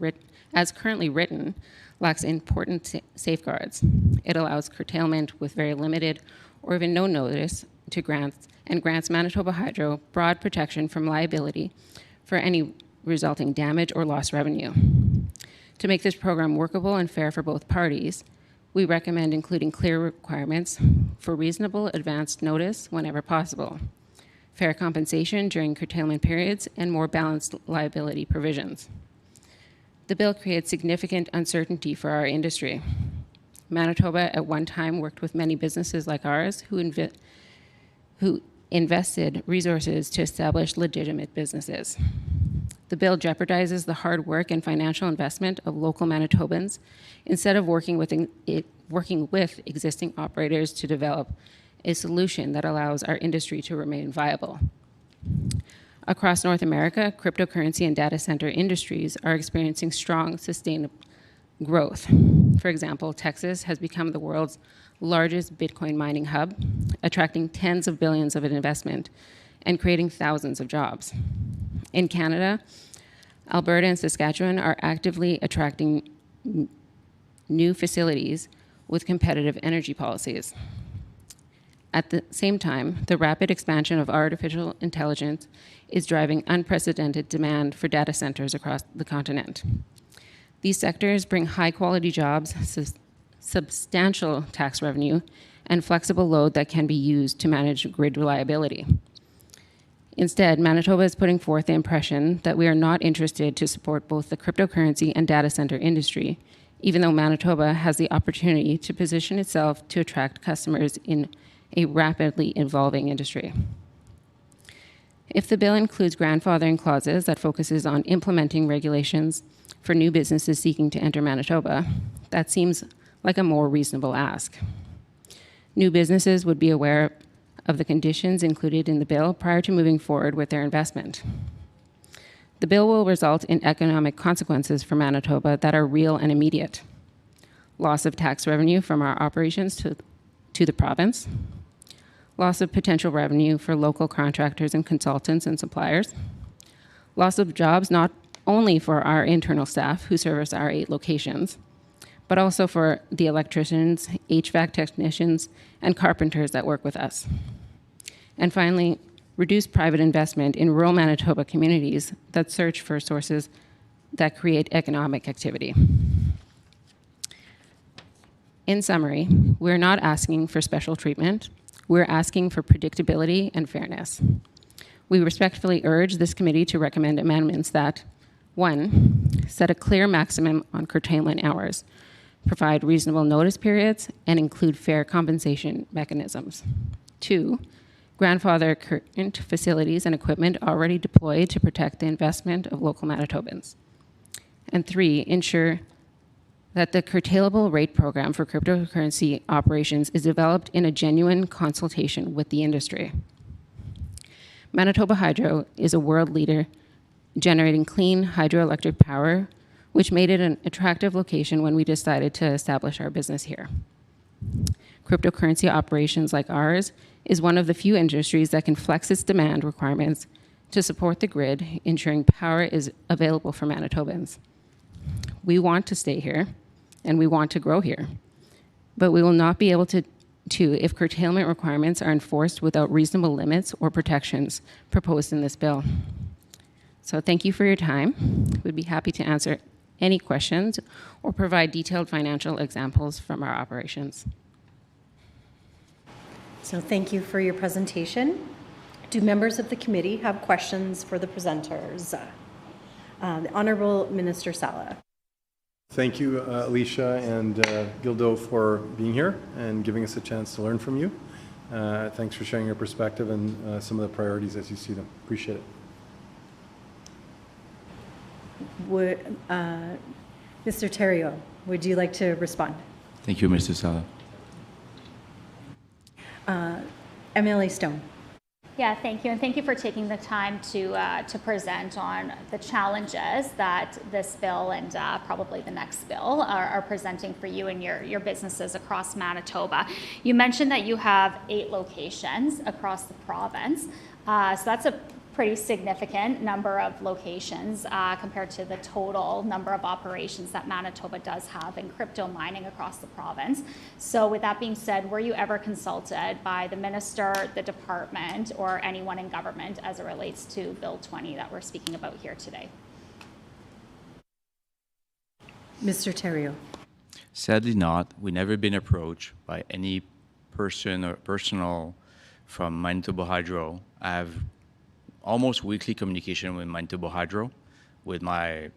written lacks important safeguards. It allows curtailment with very limited or even no notice to grants and grants Manitoba Hydro broad protection from liability for any resulting damage or lost revenue. To make this program workable and fair for both parties, we recommend including clear requirements for reasonable advanced notice whenever possible, fair compensation during curtailment periods, and more balanced liability provisions. The bill creates significant uncertainty for our industry. Manitoba at one time worked with many businesses like ours who invested resources to establish legitimate businesses. The bill jeopardizes the hard work and financial investment of local Manitobans instead of working with existing operators to develop a solution that allows our industry to remain viable. Across North America, cryptocurrency and data center industries are experiencing strong, sustainable growth. For example, Texas has become the world's largest Bitcoin mining hub, attracting tens of billions of investment and creating thousands of jobs. In Canada, Alberta and Saskatchewan are actively attracting new facilities with competitive energy policies. At the same time, the rapid expansion of artificial intelligence is driving unprecedented demand for data centers across the continent. These sectors bring high-quality jobs, substantial tax revenue, and flexible load that can be used to manage grid reliability. Instead, Manitoba is putting forth the impression that we are not interested to support both the cryptocurrency and data center industry, even though Manitoba has the opportunity to position itself to attract customers in a rapidly evolving industry. If the bill includes grandfathering clauses that focuses on implementing regulations for new businesses seeking to enter Manitoba, that seems like a more reasonable ask. New businesses would be aware of the conditions included in the bill prior to moving forward with their investment. The bill will result in economic consequences for Manitoba that are real and immediate. Loss of tax revenue from our operations to the province, loss of potential revenue for local contractors and consultants and suppliers, loss of jobs not only for our internal staff who service our 8 locations, but also for the electricians, HVAC technicians, and carpenters that work with us. And finally, reduce private investment in rural Manitoba communities that search for sources that create economic activity. In summary, we're not asking for special treatment. We're asking for predictability and fairness. We respectfully urge this committee to recommend amendments that, 1, set a clear maximum on curtailment hours, provide reasonable notice periods, and include fair compensation mechanisms. 2, grandfather current facilities and equipment already deployed to protect the investment of local Manitobans. And 3, ensure that the curtailable rate program for cryptocurrency operations is developed in a genuine consultation with the industry. Manitoba Hydro is a world leader generating clean hydroelectric power, which made it an attractive location when we decided to establish our business here. Cryptocurrency operations like ours is one of the few industries that can flex its demand requirements to support the grid, ensuring power is available for Manitobans. We want to stay here, and we want to grow here, but we will not be able to if curtailment requirements are enforced without reasonable limits or protections proposed in this bill. So thank you for your time. We'd be happy to answer any questions or provide detailed financial examples from our operations. So thank you for your presentation. Do members of the committee have questions for the presenters? The Honourable Minister Sala. Thank you, Alicia and Gildo, for being here and giving us a chance to learn from you. Thanks for sharing your perspective and some of the priorities as you see them. Appreciate it. Mr. Theriault, would you like to respond? Thank you, Mr. Sala. MLA Stone. Yeah, thank you, and thank you for taking the time to present on the challenges that this bill and probably the next bill are presenting for you and your businesses across Manitoba. You mentioned that you have 8 locations across the province, so that's a pretty significant number of locations compared to the total number of operations that Manitoba does have in crypto mining across the province. So with that being said, were you ever consulted by the minister, the department, or anyone in government as it relates to Bill 20 that we're speaking about here today? Mr. Terrio. Sadly not. We've never been approached by any person or personnel from Manitoba Hydro. I have almost weekly communication with Manitoba Hydro, with my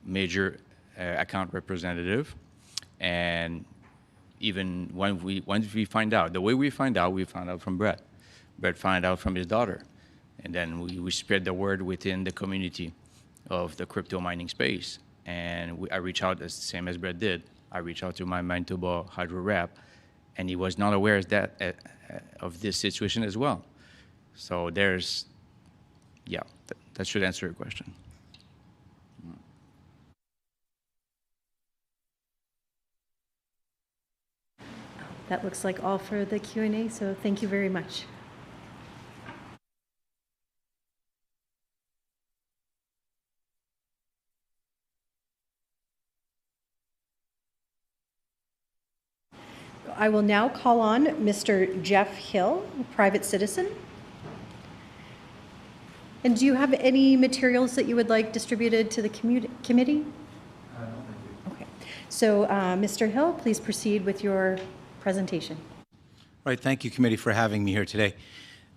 major account representative, and even once we find out, the way we found out from Brett. Brett found out from his daughter, and then we spread the word within the community of the crypto mining space. And I reached out, the same as Brett did. I reached out to my Manitoba Hydro rep, and he was not aware of this situation as well. So there's, yeah, that should answer your question. That looks like all for the Q&A, so thank you very much. I will now call on Mr. Jeff Hill, private citizen. And do you have any materials that you would like distributed to the committee? No, thank you. Okay. So, Mr. Hill, please proceed with your presentation. Right. Thank you, committee, for having me here today.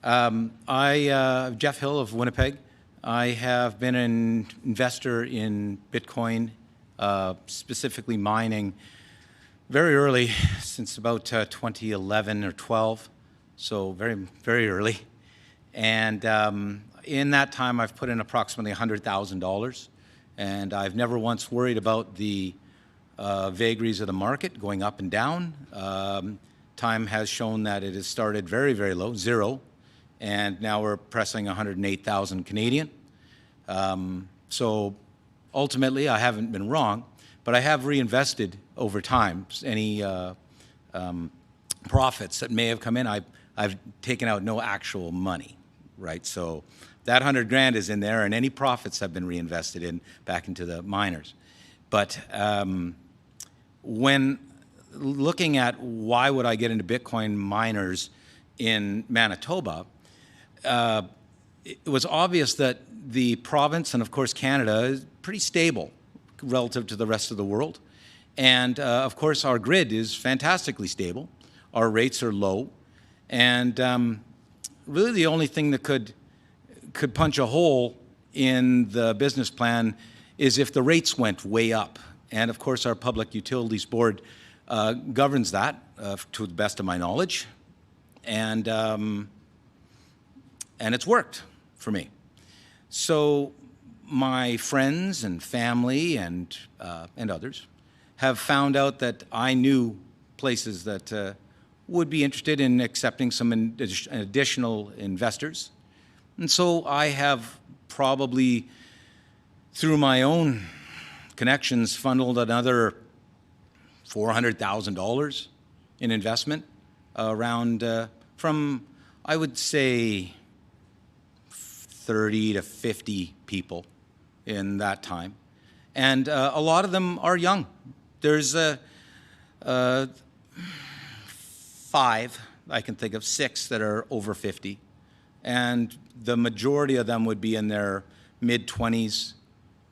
Jeff Hill of Winnipeg. I have been an investor in Bitcoin, specifically mining, very early, since about 2011 or 12, so very, very early. And in that time, I've put in approximately $100,000, and I've never once worried about the vagaries of the market going up and down. Time has shown that it has started very, very low, 0, and now we're pressing 108,000 Canadian. So ultimately, I haven't been wrong, but I have reinvested over time. Any profits that may have come in, I've taken out no actual money, right? So that 100 grand is in there, and any profits have been reinvested back into the miners. But when looking at why would I get into Bitcoin miners in Manitoba, it was obvious that the province and, of course, Canada is pretty stable relative to the rest of the world. And, of course, our grid is fantastically stable. Our rates are low. And really the only thing that could punch a hole in the business plan is if the rates went way up. And, of course, our Public Utilities Board governs that, to the best of my knowledge. And it's worked for me. So my friends and family and others have found out that I knew places that would be interested in accepting some additional investors. And so I have probably, through my own connections, funneled another $400,000 in investment around from, I would say, 30 to 50 people in that time. And a lot of them are young. There's 5, I can think of 6 that are over 50. And the majority of them would be in their mid-20s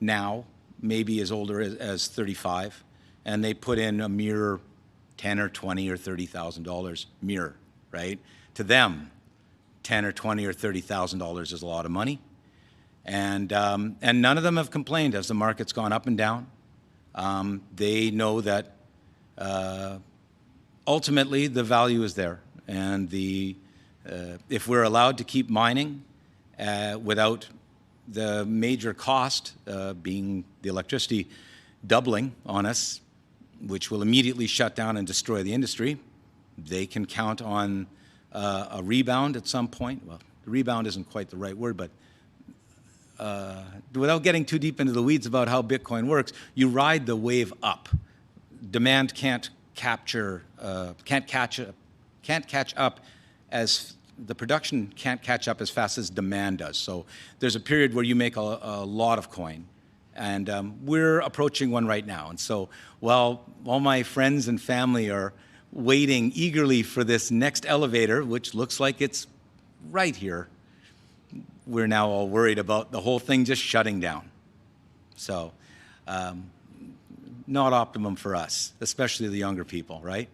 now, maybe as older as 35. And they put in a mere $10 or $20 or $30,000 mere, right? To them, $10 or $20 or $30,000 is a lot of money. And none of them have complained as the market's gone up and down. They know that ultimately the value is there. And if we're allowed to keep mining without the major cost being the electricity doubling on us, which will immediately shut down and destroy the industry, they can count on a rebound at some point. Well, the rebound isn't quite the right word, but without getting too deep into the weeds about how Bitcoin works, you ride the wave up. Demand can't catch up as the production can't catch up as fast as demand does. So there's a period where you make a lot of coin, and we're approaching one right now. And so while all my friends and family are waiting eagerly for this next elevator, which looks like it's right here, we're now all worried about the whole thing just shutting down. So not optimum for us, especially the younger people, right?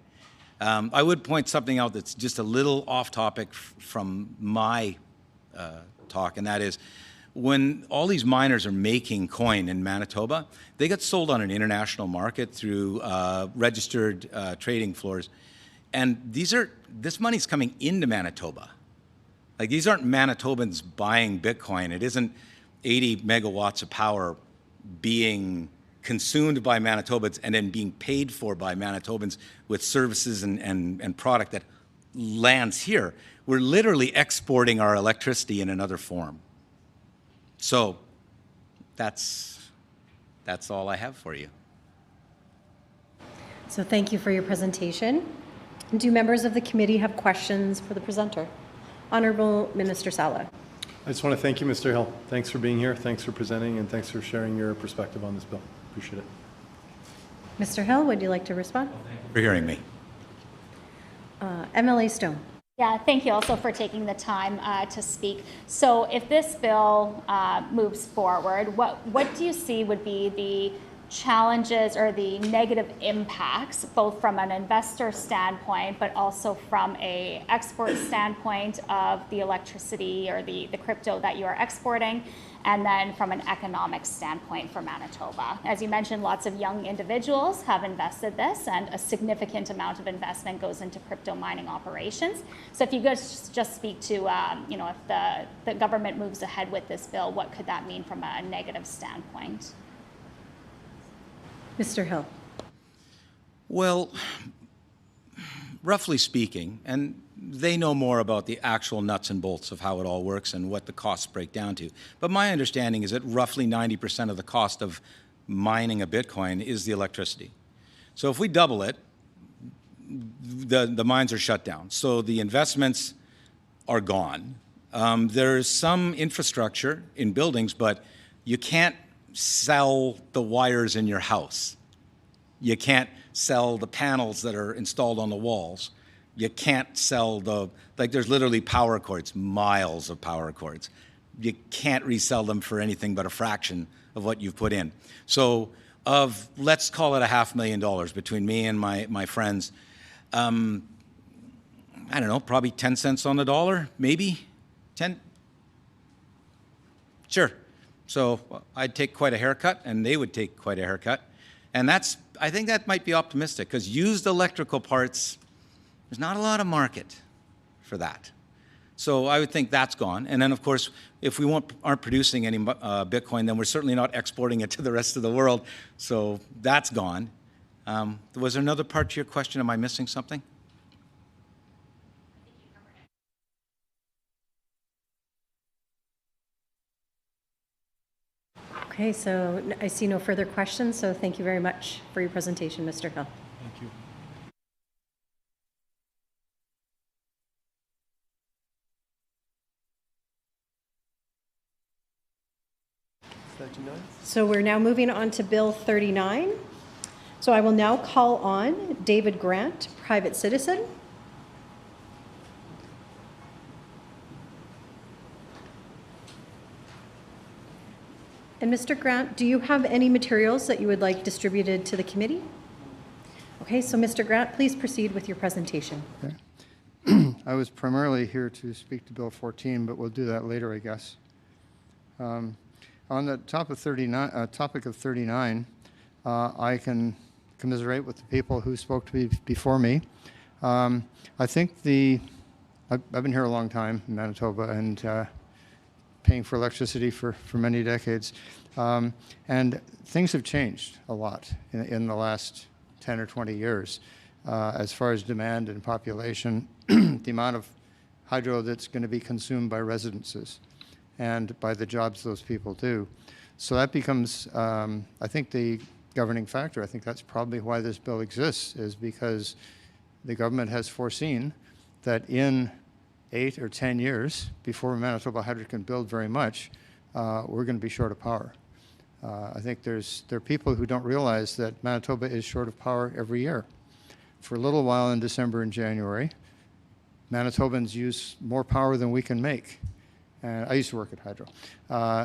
I would point something out that's just a little off topic from my talk, and that is when all these miners are making coin in Manitoba, they get sold on an international market through registered trading floors. And this money's coming into Manitoba. Like, these aren't Manitobans buying Bitcoin. It isn't 80 megawatts of power being consumed by Manitobans and then being paid for by Manitobans with services and product that lands here. We're literally exporting our electricity in another form. So that's all I have for you. So thank you for your presentation. Do members of the committee have questions for the presenter? Honorable Minister Sala. I just want to thank you, Mr. Hill. Thanks for being here. Thanks for presenting, and thanks for sharing your perspective on this bill. Appreciate it. Mr. Hill, would you like to respond? For hearing me. MLA Stone. Yeah, thank you also for taking the time to speak. So if this bill moves forward, what do you see would be the challenges or the negative impacts, both from an investor standpoint, but also from a export standpoint of the electricity or the crypto that you are exporting, and then from an economic standpoint for Manitoba? As you mentioned, lots of young individuals have invested this, and a significant amount of investment goes into crypto mining operations. So if you could just speak to, if the government moves ahead with this bill, what could that mean from a negative standpoint? Mr. Hill. Well, roughly speaking, and they know more about the actual nuts and bolts of how it all works and what the costs break down to. But my understanding is that roughly 90% of the cost of mining a Bitcoin is the electricity. So if we double it, the mines are shut down. So the investments are gone. There's some infrastructure in buildings, but you can't sell the wires in your house. You can't sell the panels that are installed on the walls. You can't sell there's literally power cords, miles of power cords. You can't resell them for anything but a fraction of what you've put in. So let's call it $500,000 between me and my friends. I don't know, probably 10 cents on the dollar, maybe 10. Sure. So I'd take quite a haircut, and they would take quite a haircut. And I think that might be optimistic, because used electrical parts, there's not a lot of market for that. So I would think that's gone. And then, of course, if we aren't producing any Bitcoin, then we're certainly not exporting it to the rest of the world. So that's gone. Was there another part to your question? Am I missing something? Okay, so I see no further questions, so thank you very much for your presentation, Mr. Hill. Thank you. So we're now moving on to Bill 39. So I will now call on David Grant, private citizen. And Mr. Grant, do you have any materials that you would like distributed to the committee? Okay, so Mr. Grant, please proceed with your presentation. Okay. I was primarily here to speak to Bill 14, but we'll do that later, I guess. On the topic of 39, I can commiserate with the people who spoke to me before me. I think I've been here a long time in Manitoba, and paying for electricity for many decades. And things have changed a lot in the last 10 or 20 years as far as demand and population. The amount of hydro that's going to be consumed by residences and by the jobs those people do. So that becomes, I think, the governing factor. I think that's probably why this bill exists, is because the government has foreseen that in 8 or 10 years, before Manitoba Hydro can build very much, we're going to be short of power. I think there are people who don't realize that Manitoba is short of power every year. For a little while in December and January, Manitobans use more power than we can make. And I used to work at Hydro.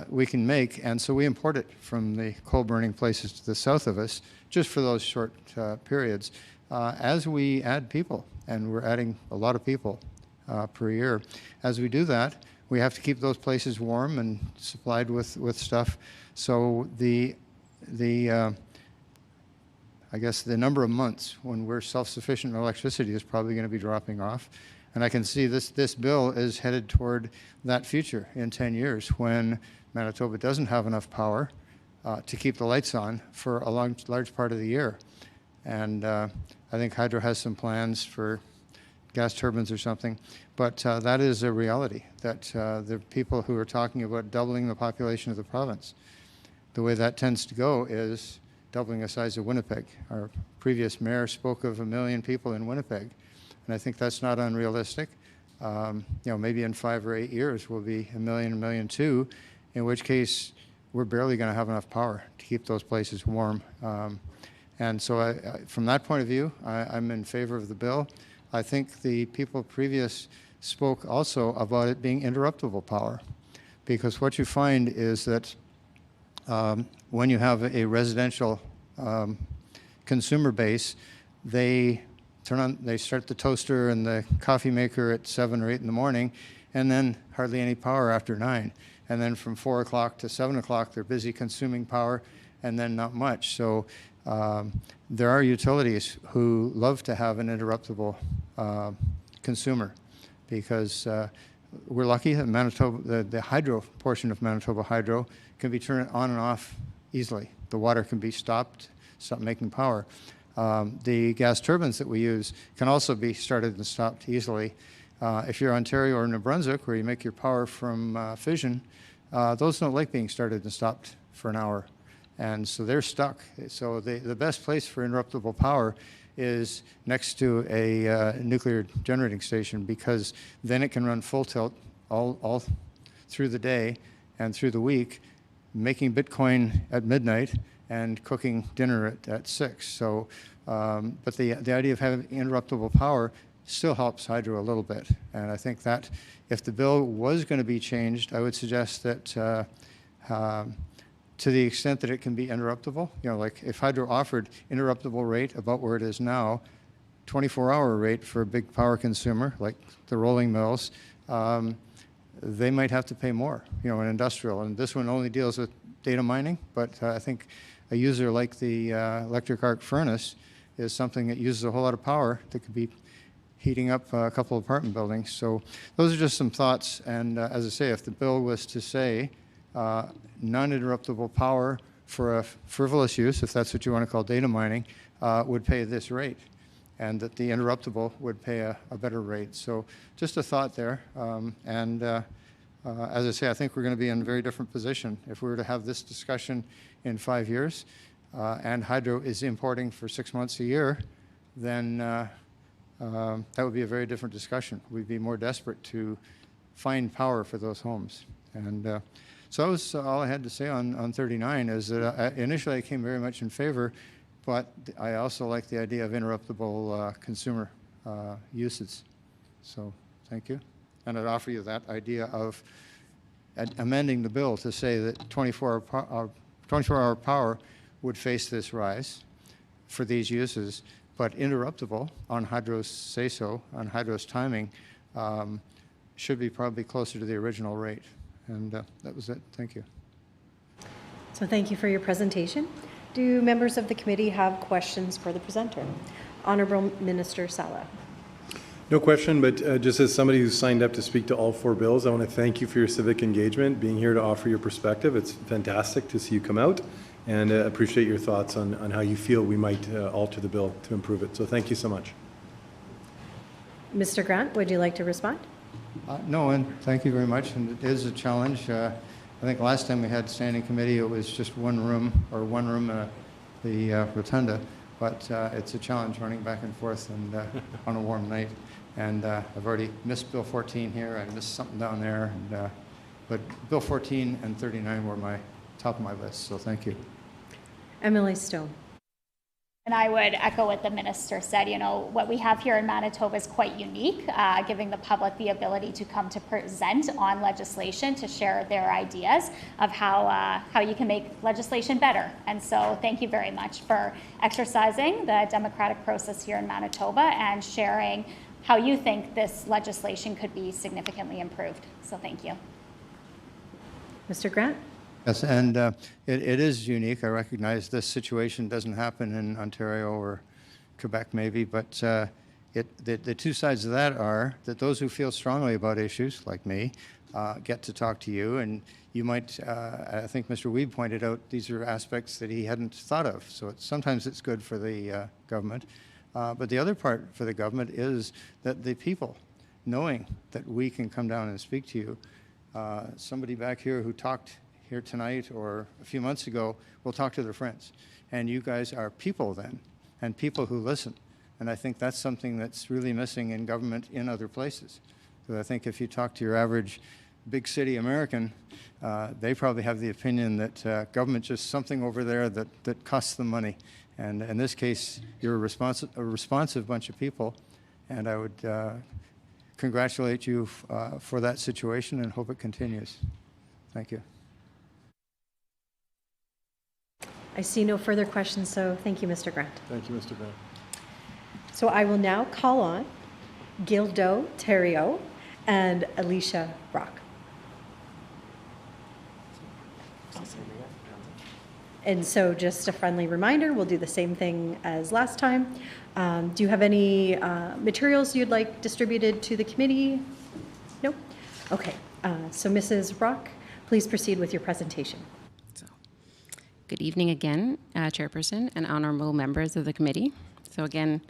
We can make, and so we import it from the coal-burning places to the south of us, just for those short periods. As we add people, and we're adding a lot of people per year, as we do that, we have to keep those places warm and supplied with stuff. So I guess the number of months when we're self-sufficient in electricity is probably going to be dropping off. And I can see this bill is headed toward that future in 10 years, when Manitoba doesn't have enough power to keep the lights on for a large part of the year. And I think Hydro has some plans for gas turbines or something. But that is a reality, that the people who are talking about doubling the population of the province, the way that tends to go is doubling the size of Winnipeg. Our previous mayor spoke of 1 million people in Winnipeg, and I think that's not unrealistic. Maybe in 5 or 8 years we'll be 1 million, 1.2 million, in which case we're barely going to have enough power to keep those places warm. And so from that point of view, I'm in favor of the bill. I think the people previous spoke also about it being interruptible power, because what you find is that when you have a residential consumer base, they start the toaster and the coffee maker at 7 or 8 in the morning, and then hardly any power after 9. And then from 4 o'clock to 7 o'clock, they're busy consuming power, and then not much. So there are utilities who love to have an interruptible consumer, because we're lucky that Manitoba, the hydro portion of Manitoba Hydro, can be turned on and off easily. The water can be stop making power. The gas turbines that we use can also be started and stopped easily. If you're Ontario or New Brunswick, where you make your power from fission, those don't like being started and stopped for an hour. And so they're stuck. So the best place for interruptible power is next to a nuclear generating station, because then it can run full tilt all through the day and through the week, making Bitcoin at midnight and cooking dinner at 6. So, but the idea of having interruptible power still helps hydro a little bit. And I think that if the bill was going to be changed, I would suggest that to the extent that it can be interruptible, like if hydro offered interruptible rate about where it is now, 24-hour rate for a big power consumer like the rolling mills, they might have to pay more, in industrial. And this one only deals with data mining, but I think a user like the electric arc furnace is something that uses a whole lot of power that could be heating up a couple of apartment buildings. So those are just some thoughts. And as I say, if the bill was to say non-interruptible power for a frivolous use, if that's what you want to call data mining, would pay this rate, and that the interruptible would pay a better rate. So just a thought there. As I say, I think we're going to be in a very different position if we were to have this discussion in 5 years, and hydro is importing for 6 months a year, then that would be a very different discussion. We'd be more desperate to find power for those homes. And so that was all I had to say on 39, is that initially I came very much in favor, but I also like the idea of interruptible consumer uses. So thank you. And I'd offer you that idea of amending the bill to say that 24-hour power would face this rise for these uses, but interruptible on hydro's say-so, on hydro's timing, should be probably closer to the original rate. And that was it. Thank you. So thank you for your presentation. Do members of the committee have questions for the presenter? Honourable Minister Sala. No question, but just as somebody who's signed up to speak to all 4 bills, I want to thank you for your civic engagement, being here to offer your perspective. It's fantastic to see you come out, and appreciate your thoughts on how you feel we might alter the bill to improve it. So thank you so much. Mr. Grant, would you like to respond? No, and thank you very much. And it is a challenge. I think last time we had standing committee, it was just one room, the rotunda. But it's a challenge running back and forth and on a warm night. And I've already missed Bill 14 here. I missed something down there. And, but Bill 14 and 39 were my top of my list. So thank you. MLA Stone. And I would echo what the minister said. You know, what we have here in Manitoba is quite unique, giving the public the ability to come to present on legislation, to share their ideas of how you can make legislation better. And so thank you very much for exercising the democratic process here in Manitoba and sharing how you think this legislation could be significantly improved. So thank you. Mr. Grant? Yes, and it is unique. I recognize this situation doesn't happen in Ontario or Quebec maybe, but the two sides of that are that those who feel strongly about issues, like me, get to talk to you, and you might, I think Mr. Weed pointed out, these are aspects that he hadn't thought of, so sometimes it's good for the government. But the other part for the government is that the people, knowing that we can come down and speak to you, somebody back here who talked here tonight or a few months ago will talk to their friends. And you guys are people then, and people who listen. And I think that's something that's really missing in government in other places. So I think if you talk to your average big city American, they probably have the opinion that government's just something over there that costs them money. And in this case, you're a responsive bunch of people, and I would congratulate you for that situation and hope it continues. Thank you. I see no further questions, so thank you, Mr. Grant. Thank you, Mr. Grant. So I will now call on Gildo Terrio and Alicia Brock. And so just a friendly reminder, we'll do the same thing as last time. Do you have any materials you'd like distributed to the committee? No? Okay. So Mrs. Brock, please proceed with your presentation. Good evening again, Chairperson and honorable members of the committee. So again,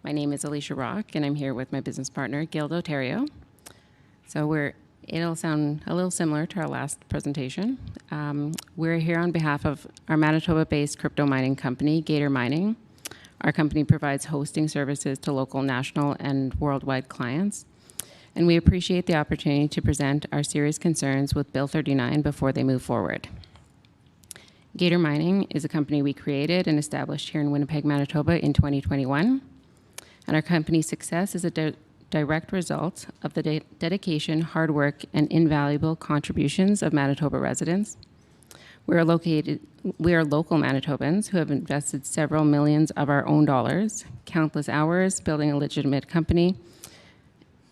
my name is Alicia Rock, and I'm here with my business partner, Gildo Terrio. So it'll sound a little similar to our last presentation. We're here on behalf of our Manitoba-based crypto mining company, Gator Mining. Our company provides hosting services to local, national, and worldwide clients. And we appreciate the opportunity to present our serious concerns with Bill 39 before they move forward. Gator Mining is a company we created and established here in Winnipeg, Manitoba in 2021. And our company's success is a direct result of the dedication, hard work, and invaluable contributions of Manitoba residents. We are local Manitobans who have invested several millions of our own dollars, countless hours building a legitimate company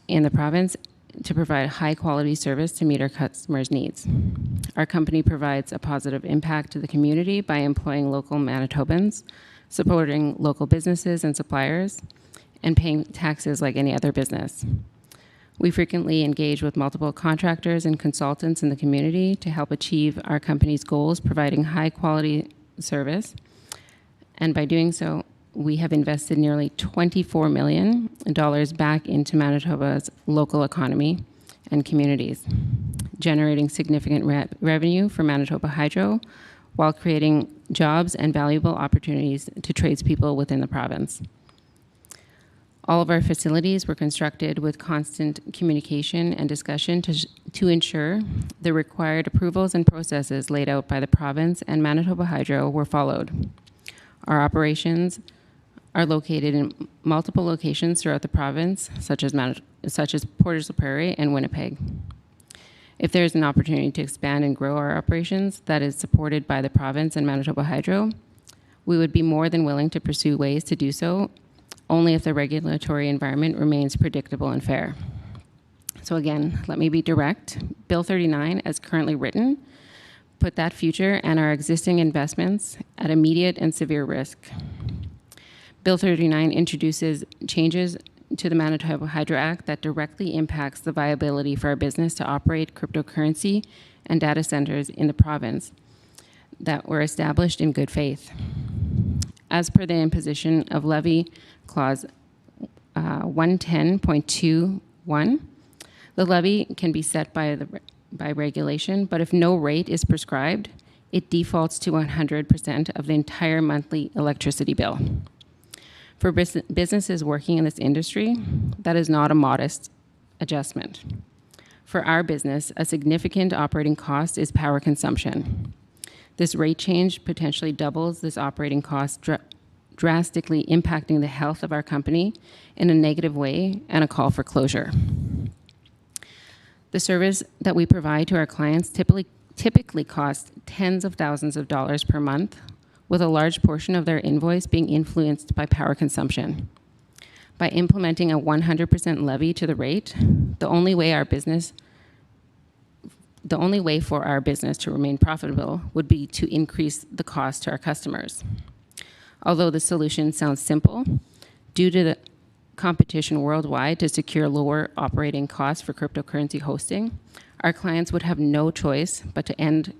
in the province to provide high-quality service to meet our customers' needs. Our company provides a positive impact to the community by employing local Manitobans, supporting local businesses and suppliers, and paying taxes like any other business. We frequently engage with multiple contractors and consultants in the community to help achieve our company's goals, providing high-quality service. And by doing so, we have invested nearly $24 million back into Manitoba's local economy and communities, generating significant revenue for Manitoba Hydro while creating jobs and valuable opportunities to tradespeople within the province. All of our facilities were constructed with constant communication and discussion to ensure the required approvals and processes laid out by the province and Manitoba Hydro were followed. Our operations are located in multiple locations throughout the province, such as Portage la Prairie and Winnipeg. If there is an opportunity to expand and grow our operations that is supported by the province and Manitoba Hydro, we would be more than willing to pursue ways to do so, only if the regulatory environment remains predictable and fair. So again, let me be direct. Bill 39, as currently written, put that future and our existing investments at immediate and severe risk. Bill 39 introduces changes to the Manitoba Hydro Act that directly impacts the viability for our business to operate cryptocurrency and data centers in the province that were established in good faith. As per the imposition of levy clause 110.21, The levy can be set by regulation, but if no rate is prescribed, it defaults to 100% of the entire monthly electricity bill. For businesses working in this industry, that is not a modest adjustment. For our business, a significant operating cost is power consumption. This rate change potentially doubles this operating cost, drastically impacting the health of our company in a negative way and a call for closure. The service that we provide to our clients typically costs tens of thousands of dollars per month, with a large portion of their invoice being influenced by power consumption. By implementing a 100% levy to the rate, the only way for our business to remain profitable would be to increase the cost to our customers. Although the solution sounds simple, due to the competition worldwide to secure lower operating costs for cryptocurrency hosting, our clients would have no choice but to end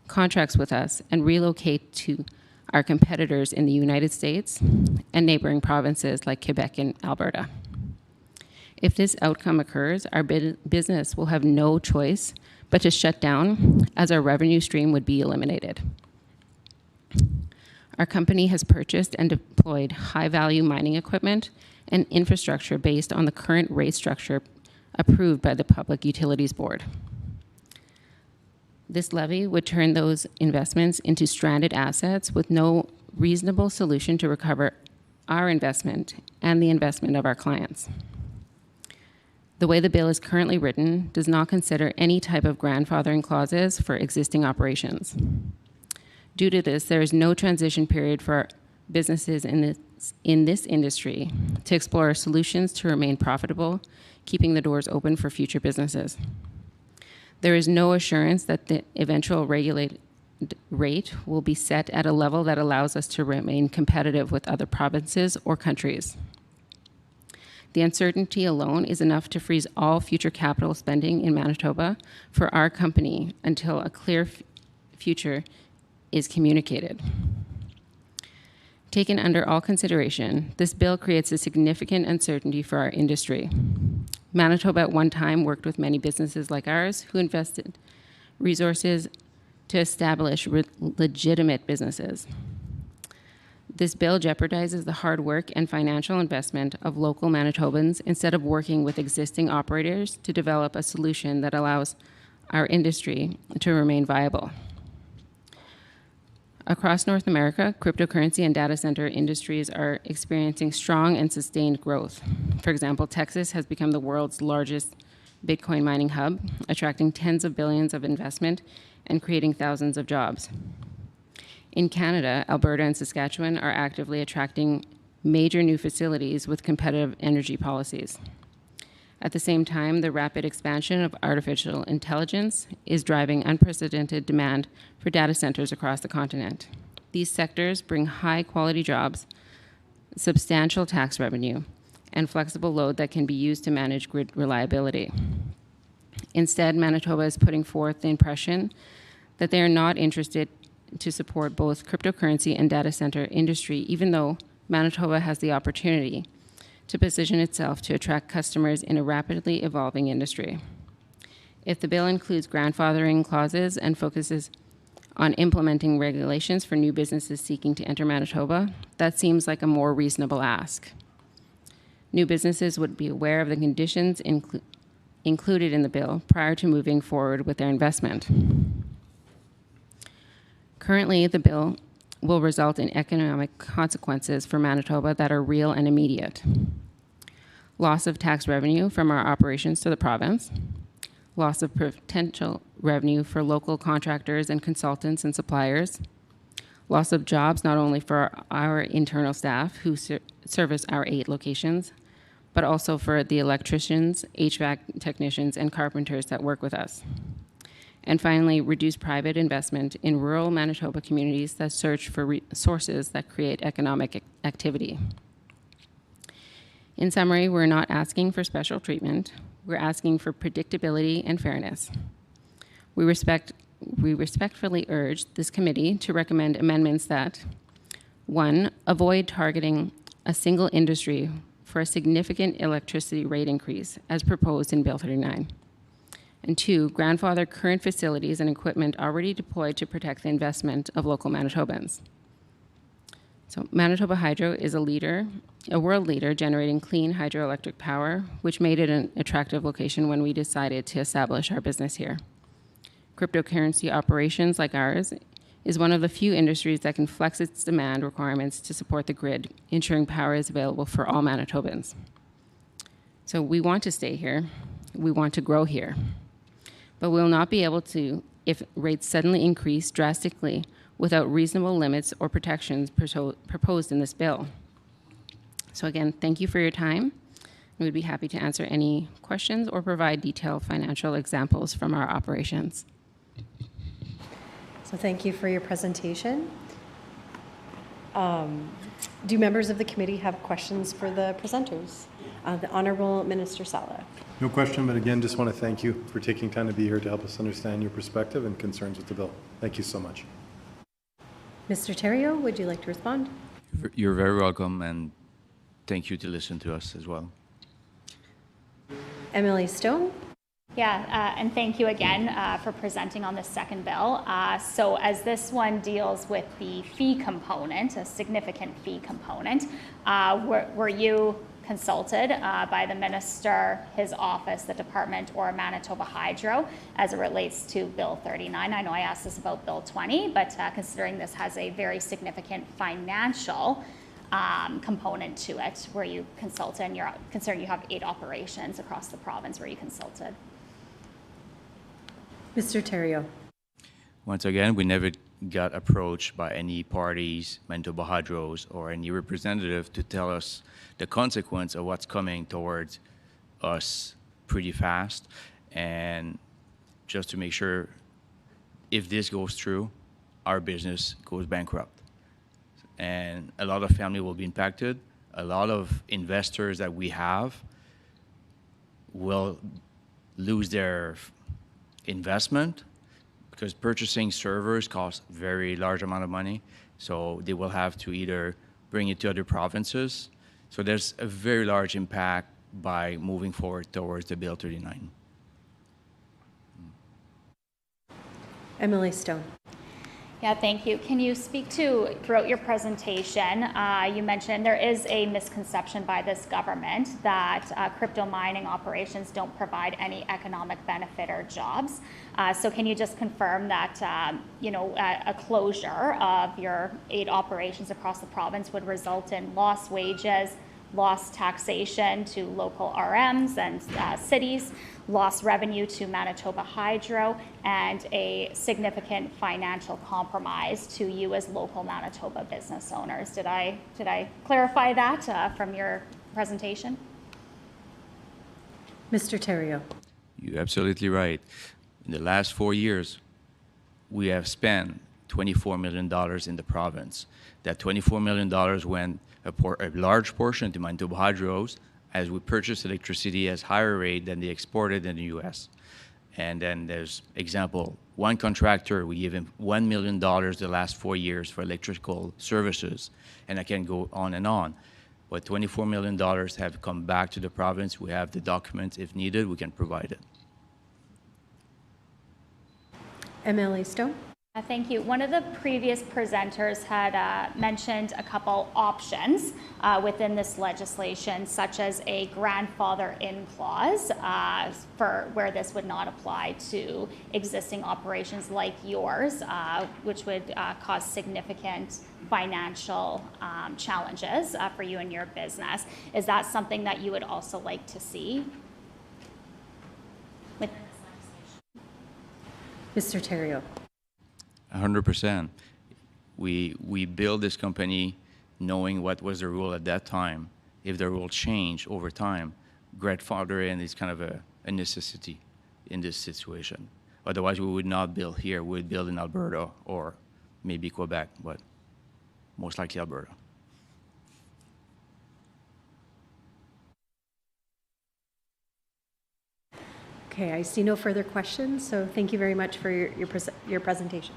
contracts with us and relocate to our competitors in the United States and neighboring provinces like Quebec and Alberta. If this outcome occurs, our business will have no choice but to shut down, as our revenue stream would be eliminated. Our company has purchased and deployed high-value mining equipment and infrastructure based on the current rate structure approved by the Public Utilities Board. This levy would turn those investments into stranded assets with no reasonable solution to recover our investment and the investment of our clients. The way the bill is currently written does not consider any type of grandfathering clauses for existing operations. Due to this, there is no transition period for businesses in this industry to explore solutions to remain profitable, keeping the doors open for future businesses. There is no assurance that the eventual regulated rate will be set at a level that allows us to remain competitive with other provinces or countries. The uncertainty alone is enough to freeze all future capital spending in Manitoba for our company until a clear future is communicated. Taken under all consideration, this bill creates a significant uncertainty for our industry. Manitoba at one time worked with many businesses like ours who invested resources to establish legitimate businesses. This bill jeopardizes the hard work and financial investment of local Manitobans instead of working with existing operators to develop a solution that allows our industry to remain viable. Across North America, cryptocurrency and data center industries are experiencing strong and sustained growth. For example, Texas has become the world's largest Bitcoin mining hub, attracting tens of billions of investment and creating thousands of jobs. In Canada, Alberta and Saskatchewan are actively attracting major new facilities with competitive energy policies. At the same time, the rapid expansion of artificial intelligence is driving unprecedented demand for data centers across the continent. These sectors bring high-quality jobs, substantial tax revenue, and flexible load that can be used to manage grid reliability. Instead, Manitoba is putting forth the impression that they are not interested to support both cryptocurrency and data center industry, even though Manitoba has the opportunity to position itself to attract customers in a rapidly evolving industry. If the bill includes grandfathering clauses and focuses on implementing regulations for new businesses seeking to enter Manitoba, that seems like a more reasonable ask. New businesses would be aware of the conditions included in the bill prior to moving forward with their investment. Currently, the bill will result in economic consequences for Manitoba that are real and immediate. Loss of tax revenue from our operations to the province, loss of potential revenue for local contractors and consultants and suppliers, loss of jobs not only for our internal staff who service our 8 locations, but also for the electricians, HVAC technicians, and carpenters that work with us. And finally, reduce private investment in rural Manitoba communities that search for resources that create economic activity. In summary, we're not asking for special treatment. We're asking for predictability and fairness. We respectfully urge this committee to recommend amendments that, 1, avoid targeting a single industry for a significant electricity rate increase as proposed in Bill 39. And 2, grandfather current facilities and equipment already deployed to protect the investment of local Manitobans. So Manitoba Hydro is a world leader generating clean hydroelectric power, which made it an attractive location when we decided to establish our business here. Cryptocurrency operations like ours is one of the few industries that can flex its demand requirements to support the grid, ensuring power is available for all Manitobans. So we want to stay here, we want to grow here, but we will not be able to if rates suddenly increase drastically without reasonable limits or protections proposed in this bill. So again, thank you for your time. We'd be happy to answer any questions or provide detailed financial examples from our operations. So thank you for your presentation. Do members of the committee have questions for the presenters? The Honourable Minister Sala. No question, but again, just want to thank you for taking time to be here to help us understand your perspective and concerns with the bill. Thank you so much. Mr. Theriault, would you like to respond? You're very welcome, and thank you to listen to us as well. Emily Stone. Yeah, and thank you again for presenting on this second bill. So as this one deals with the fee component, a significant fee component, were you consulted by the minister, his office, the department, or Manitoba Hydro as it relates to Bill 39? I know I asked this about Bill 20, but considering this has a very significant financial component to it, where you consulted, and you're considering you have 8 operations across the province where you consulted. Mr. Theriault. Once again, we never got approached by any parties, Manitoba Hydros, or any representative to tell us the consequence of what's coming towards us pretty fast. And just to make sure, if this goes through, our business goes bankrupt. And a lot of family will be impacted. A lot of investors that we have will lose their investment, because purchasing servers costs a very large amount of money. So they will have to either bring it to other provinces. So there's a very large impact by moving forward towards the Bill 39. Emily Stone. Yeah, thank you. Can you speak to, throughout your presentation, you mentioned there is a misconception by this government that crypto mining operations don't provide any economic benefit or jobs. So can you just confirm that, a closure of your 8 operations across the province would result in lost wages, lost taxation to local RMs and cities, lost revenue to Manitoba Hydro, and a significant financial compromise to you as local Manitoba business owners? Did I clarify that from your presentation? Mr. Theriault. You're absolutely right. In the last 4 years, we have spent $24 million in the province. That $24 million went a large portion to Manitoba Hydros, as we purchased electricity at higher rate than they exported in the U.S. And then there's example, one contractor, we give him $1 million the last 4 years for electrical services, and I can go on and on. But $24 million have come back to the province. We have the documents. If needed, we can provide it. Emily Stone. Thank you. One of the previous presenters had mentioned a couple options within this legislation, such as a grandfather-in clause for where this would not apply to existing operations like yours, which would cause significant financial challenges for you and your business. Is that something that you would also like to see within this legislation? Mr. Theriault. 100%. We built this company knowing what was the rule at that time. If the rule changed over time, grandfathering is kind of a necessity in this situation. Otherwise, we would not build here. We would build in Alberta or maybe Quebec, but most likely Alberta. Okay, I see no further questions, so thank you very much for your presentation.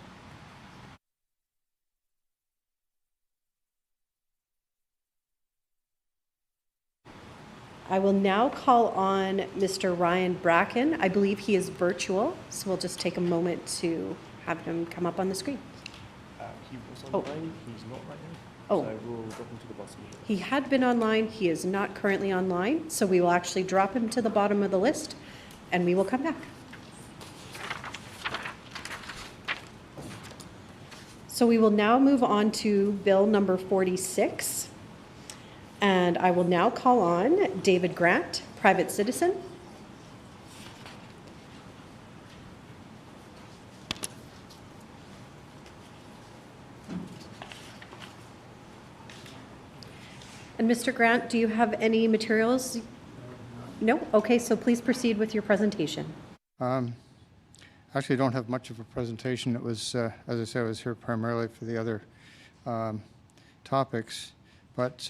I will now call on Mr. Ryan Bracken. I believe he is virtual, so we'll just take a moment to have him come up on the screen. He was Oh. online. He's not right now. Oh. So we'll drop him to the bottom. He had been online. He is not currently online, so we will actually drop him to the bottom of the list, and we will come back. So we will now move on to Bill number 46. And I will now call on David Grant, private citizen. And Mr. Grant, do you have any materials? No? Okay, so please proceed with your presentation. Actually, I don't have much of a presentation. It was, as I said, I was here primarily for the other topics. But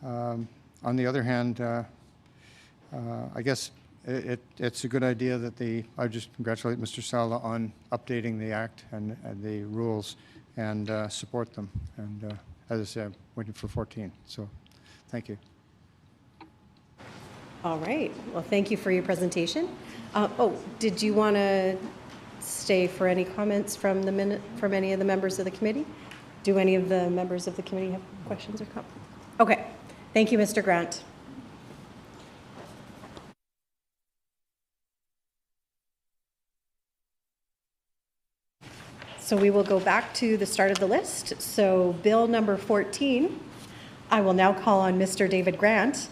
on the other hand, I guess it's a good idea that I just congratulate Mr. Sala on updating the Act and the rules and support them. And as I said, I'm waiting for 14. So thank you. All right. Well, thank you for your presentation. Did you want to stay for any comments from any of the members of the committee? Do any of the members of the committee have questions or comments? Okay. Thank you, Mr. Grant. So we will go back to the start of the list. So Bill number 14, I will now call on Mr. David Grant,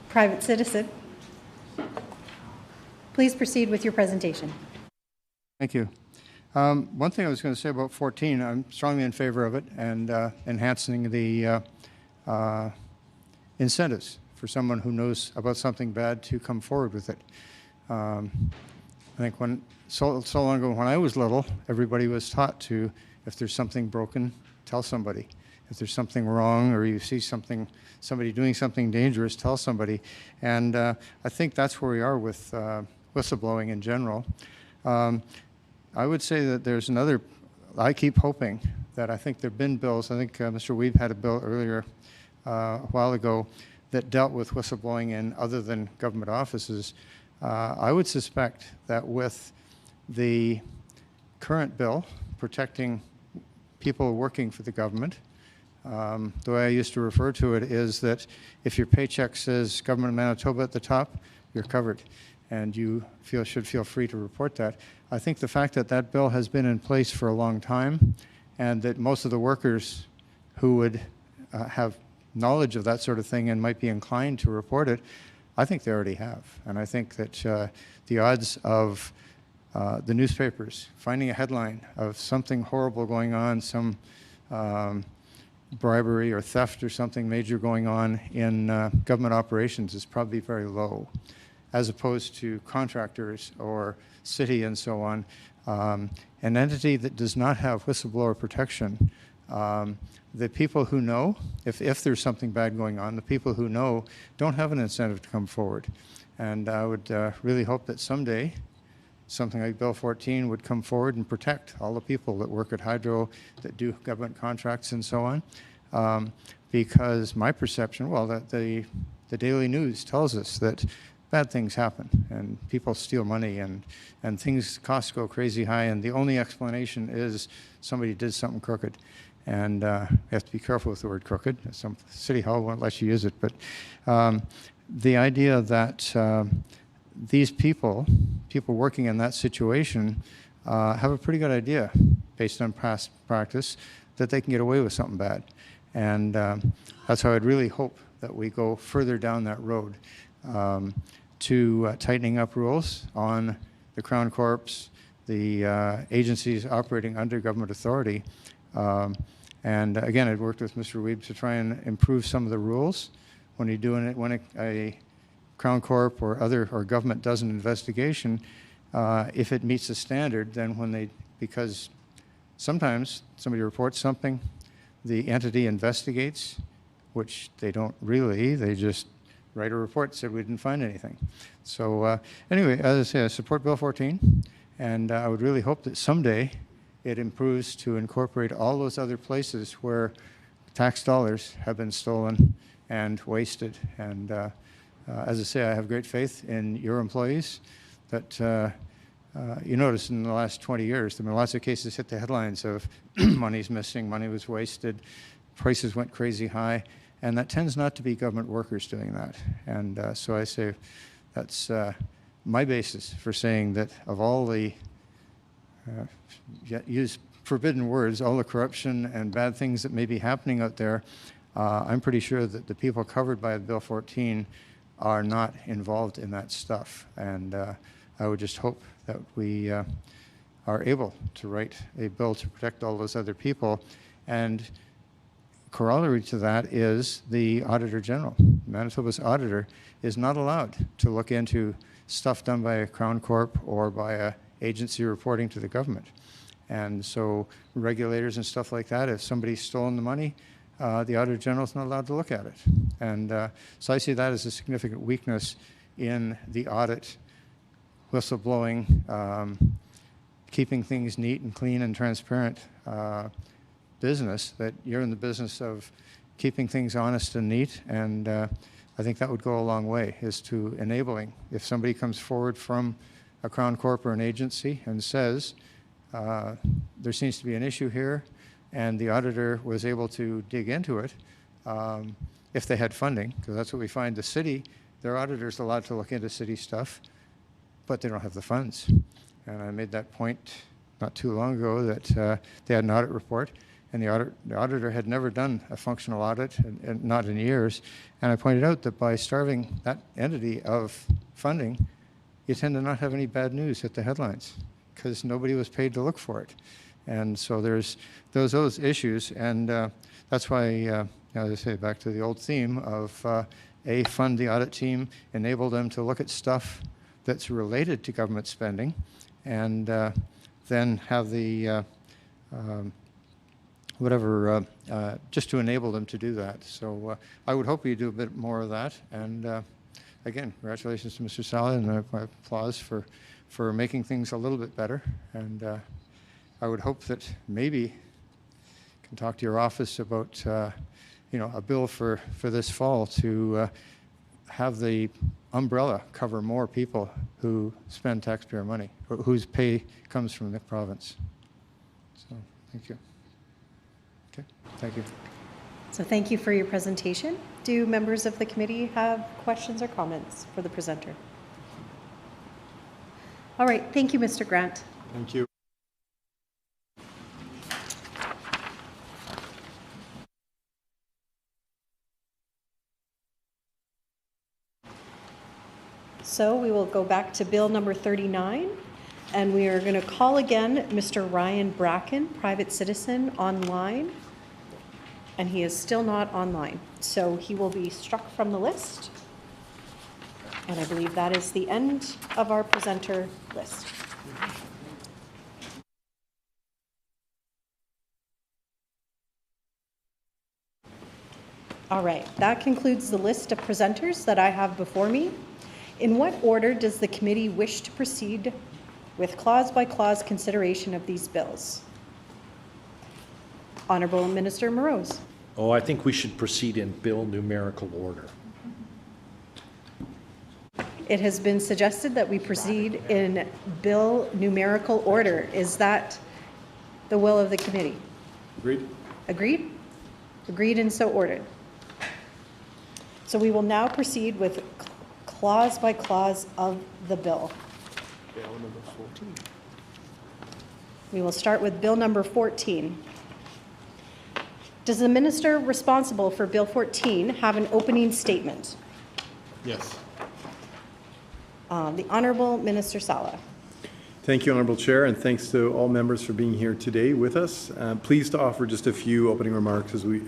private citizen. Please proceed with your presentation. Thank you. One thing I was going to say about 14, I'm strongly in favor of it and enhancing the incentives for someone who knows about something bad to come forward with it. I think so long ago when I was little, everybody was taught to, if there's something broken, tell somebody. If there's something wrong or you see somebody doing something dangerous, tell somebody. And I think that's where we are with whistleblowing in general. I would say that there's another, I keep hoping that I think there have been bills, I think Mr. Weeb had a bill earlier a while ago that dealt with whistleblowing in other than government offices. I would suspect that with the current bill protecting people working for the government, the way I used to refer to it is that if your paycheck says Government of Manitoba at the top, you're covered, and you should feel free to report that. I think the fact that that bill has been in place for a long time, and that most of the workers who would have knowledge of that sort of thing and might be inclined to report it, I think they already have. And I think that the odds of the newspapers finding a headline of something horrible going on, some bribery or theft or something major going on in government operations is probably very low, as opposed to contractors or city and so on. An entity that does not have whistleblower protection, the people who know, if there's something bad going on, the people who know don't have an incentive to come forward. And I would really hope that someday something like Bill 14 would come forward and protect all the people that work at Hydro, that do government contracts and so on. Because my perception, well, that the Daily News tells us that bad things happen and people steal money and costs go crazy high, and the only explanation is somebody did something crooked. And you have to be careful with the word crooked. Some City Hall won't let you use it, but the idea that these people working in that situation have a pretty good idea, based on past practice, that they can get away with something bad. And that's how I'd really hope that we go further down that road to tightening up rules on the Crown Corps, the agencies operating under government authority. And again, I'd worked with Mr. Weeb to try and improve some of the rules when you're doing it, when a Crown Corp or government does an investigation, if it meets the standard, then because sometimes somebody reports something, the entity investigates, which they don't really, they just write a report, said we didn't find anything. So anyway, as I say, I support Bill 14, and I would really hope that someday it improves to incorporate all those other places where tax dollars have been stolen and wasted. And as I say, I have great faith in your employees that you notice in the last 20 years, there have been lots of cases hit the headlines of money's missing, money was wasted, prices went crazy high, and that tends not to be government workers doing that. And so I say that's my basis for saying that of all the, use forbidden words, all the corruption and bad things that may be happening out there, I'm pretty sure that the people covered by Bill 14 are not involved in that stuff. And I would just hope that we are able to write a bill to protect all those other people. And corollary to that is the Auditor General. Manitoba's auditor is not allowed to look into stuff done by a Crown Corp or by an agency reporting to the government. And so regulators and stuff like that, if somebody's stolen the money, the Auditor General is not allowed to look at it. And so I see that as a significant weakness in the audit, whistleblowing, keeping things neat and clean and transparent business, that you're in the business of keeping things honest and neat. And I think that would go a long way, is to enabling. If somebody comes forward from a Crown Corp or an agency and says, there seems to be an issue here, and the auditor was able to dig into it, if they had funding, because that's what we find. The city, their auditor's allowed to look into city stuff, but they don't have the funds. And I made that point not too long ago that they had an audit report, and the auditor had never done a functional audit, and not in years. And I pointed out that by starving that entity of funding, you tend to not have any bad news at the headlines, because nobody was paid to look for it. And so there's those issues, and that's why, as I say, back to the old theme of fund the audit team, enable them to look at stuff that's related to government spending, and then have the just to enable them to do that. So I would hope you do a bit more of that. And again, congratulations to Mr. Sala, and my applause for making things a little bit better. And I would hope that maybe you can talk to your office about a bill for this fall to have the umbrella cover more people who spend taxpayer money, or whose pay comes from the province. So thank you. Okay, thank you. So thank you for your presentation. Do members of the committee have questions or comments for the presenter? All right, thank you, Mr. Grant. Thank you. So we will go back to Bill number 39, and we are going to call again Mr. Ryan Bracken, private citizen, online, and he is still not online. So he will be struck from the list, and I believe that is the end of our presenter list. All right, that concludes the list of presenters that I have before me. In what order does the committee wish to proceed with clause-by-clause consideration of these bills? Honourable Minister Morose. Oh, I think we should proceed in bill numerical order. It has been suggested that we proceed in bill numerical order. Is that the will of the committee? Agreed. Agreed? Agreed and so ordered. So we will now proceed with clause by clause of the bill. Bill number 14. We will start with bill number 14. Does the minister responsible for bill 14 have an opening statement? Yes. The Honourable Minister Sala. Thank you, Honourable Chair, and thanks to all members for being here today with us. Pleased to offer just a few opening remarks as we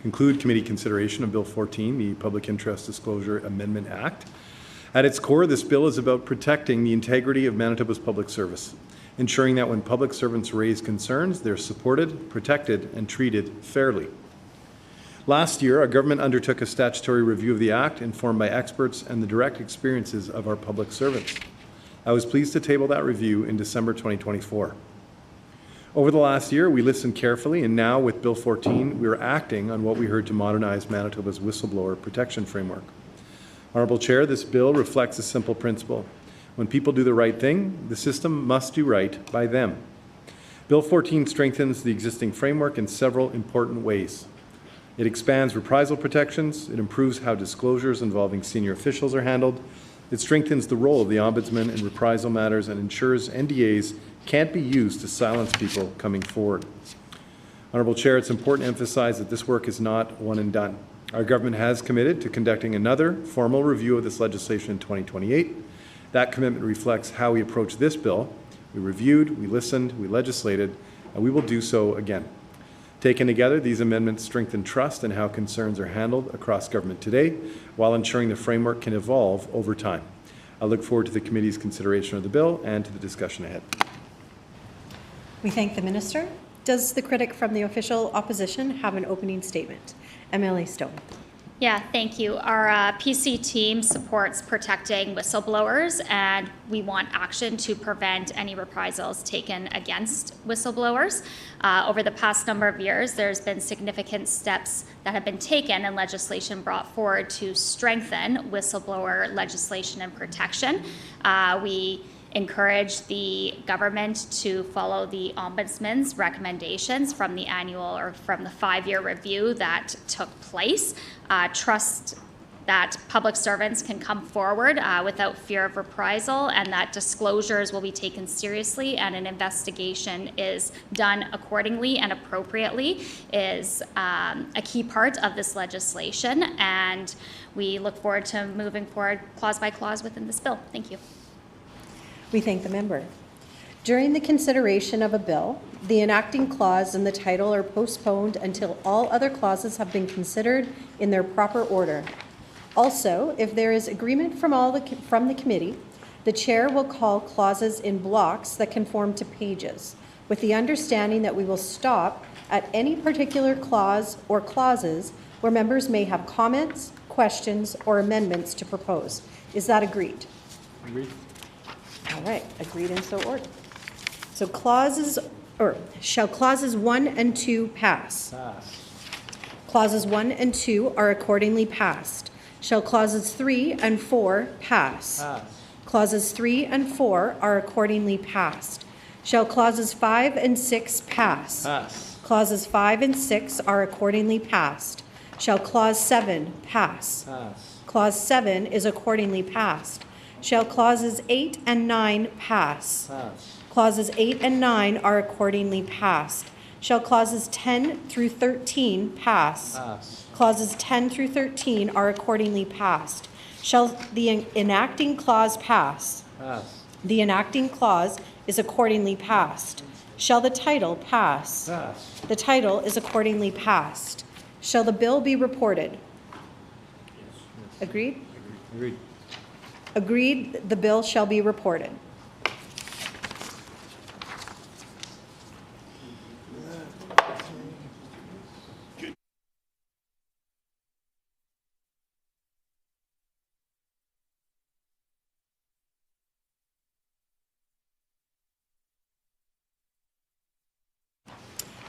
conclude committee consideration of Bill 14, the Public Interest Disclosure Amendment Act. At its core, this bill is about protecting the integrity of Manitoba's public service, ensuring that when public servants raise concerns, they're supported, protected, and treated fairly. Last year, our government undertook a statutory review of the Act informed by experts and the direct experiences of our public servants. I was pleased to table that review in December 2024. Over the last year, we listened carefully, and now with Bill 14, we are acting on what we heard to modernize Manitoba's whistleblower protection framework. Honourable Chair, this bill reflects a simple principle. When people do the right thing, the system must do right by them. Bill 14 strengthens the existing framework in several important ways. It expands reprisal protections, it improves how disclosures involving senior officials are handled, it strengthens the role of the Ombudsman in reprisal matters and ensures NDAs can't be used to silence people coming forward. Honourable Chair, it's important to emphasize that this work is not one and done. Our government has committed to conducting another formal review of this legislation in 2028. That commitment reflects how we approach this bill. We reviewed, we listened, we legislated, and we will do so again. Taken together, these amendments strengthen trust in how concerns are handled across government today, while ensuring the framework can evolve over time. I look forward to the committee's consideration of the bill and to the discussion ahead. We thank the minister. Does the critic from the official opposition have an opening statement? MLA Stone. Yeah, thank you. Our PC team supports protecting whistleblowers, and we want action to prevent any reprisals taken against whistleblowers. Over the past number of years, there's been significant steps that have been taken and legislation brought forward to strengthen whistleblower legislation and protection. We encourage the government to follow the Ombudsman's recommendations from the annual or from the 5-year review that took place. Trust that public servants can come forward without fear of reprisal, and that disclosures will be taken seriously and an investigation is done accordingly and appropriately is a key part of this legislation, and we look forward to moving forward clause by clause within this bill. Thank you. We thank the member. During the consideration of a bill, the enacting clause and the title are postponed until all other clauses have been considered in their proper order. Also, if there is agreement from the committee, the chair will call clauses in blocks that conform to pages, with the understanding that we will stop at any particular clause or clauses where members may have comments, questions, or amendments to propose. Is that agreed? Agreed. All right, agreed and so ordered. So shall clauses 1 and 2 pass? Pass. Clauses 1 and 2 are accordingly passed. Shall clauses 3 and 4 pass? Pass. Clauses 3 and 4 are accordingly passed. Shall clauses 5 and 6 pass? Pass. Clauses 5 and 6 are accordingly passed. Shall clause 7 pass? Pass. Clause 7 is accordingly passed. Shall clauses 8 and 9 pass? Pass. Clauses 8 and 9 are accordingly passed. Shall clauses 10 through 13 pass? Pass. Clauses 10 through 13 are accordingly passed. Shall the enacting clause pass? Pass. The enacting clause is accordingly passed. Shall the title pass? Pass. The title is accordingly passed. Shall the bill be reported? Agreed? Agreed. Agreed, the bill shall be reported.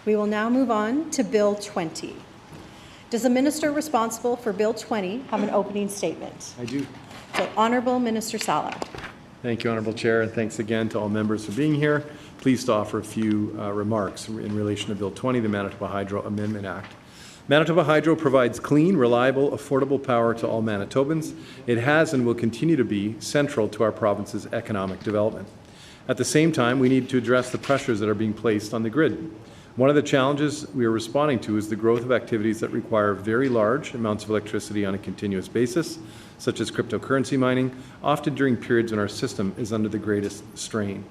We will now move on to Bill 20. Does the minister responsible for Bill 20 have an opening statement? I do. So, Honourable Minister Salah. Thank you, Honourable Chair, and thanks again to all members for being here. Pleased to offer a few remarks in relation to Bill 20, the Manitoba Hydro Amendment Act. Manitoba Hydro provides clean, reliable, affordable power to all Manitobans. It has and will continue to be central to our province's economic development. At the same time, we need to address the pressures that are being placed on the grid. One of the challenges we are responding to is the growth of activities that require very large amounts of electricity on a continuous basis, such as cryptocurrency mining, often during periods when our system is under the greatest strain.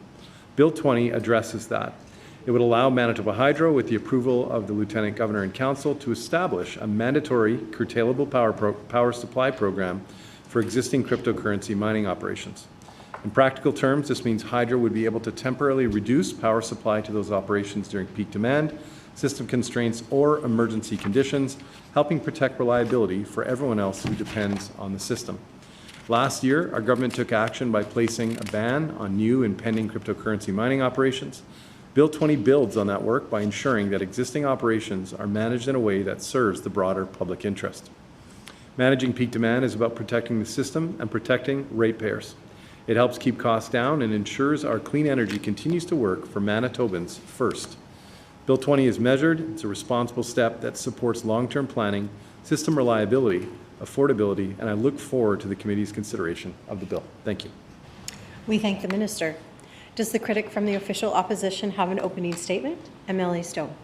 Bill 20 addresses that. It would allow Manitoba Hydro, with the approval of the Lieutenant Governor and Council, to establish a mandatory curtailable power supply program for existing cryptocurrency mining operations. In practical terms, this means Hydro would be able to temporarily reduce power supply to those operations during peak demand, system constraints, or emergency conditions, helping protect reliability for everyone else who depends on the system. Last year, our government took action by placing a ban on new and pending cryptocurrency mining operations. Bill 20 builds on that work by ensuring that existing operations are managed in a way that serves the broader public interest. Managing peak demand is about protecting the system and protecting ratepayers. It helps keep costs down and ensures our clean energy continues to work for Manitobans first. Bill 20 is measured. It's a responsible step that supports long-term planning, system reliability, affordability, and I look forward to the committee's consideration of the bill. Thank you. We thank the minister. Does the critic from the official opposition have an opening statement? MLA Stone.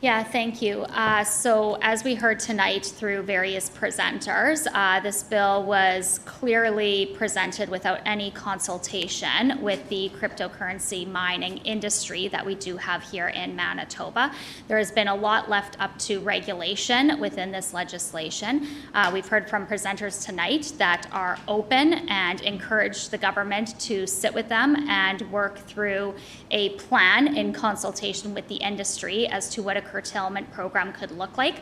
Yeah, thank you. So as we heard tonight through various presenters, this bill was clearly presented without any consultation with the cryptocurrency mining industry that we do have here in Manitoba. There has been a lot left up to regulation within this legislation. We've heard from presenters tonight that are open and encourage the government to sit with them and work through a plan in consultation with the industry as to what a curtailment program could look like.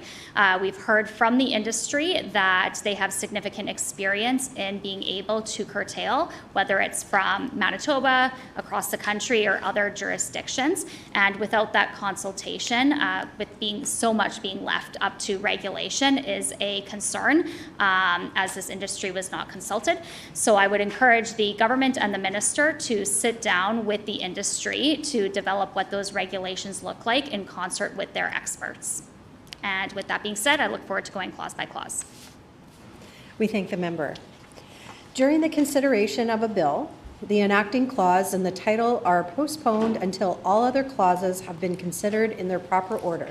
We've heard from the industry that they have significant experience in being able to curtail, whether it's from Manitoba, across the country, or other jurisdictions. And without that consultation, with being so much being left up to regulation is a concern, as this industry was not consulted. So I would encourage the government and the minister to sit down with the industry to develop what those regulations look like in concert with their experts. And with that being said, I look forward to going clause by clause. We thank the member. During the consideration of a bill, the enacting clause and the title are postponed until all other clauses have been considered in their proper order.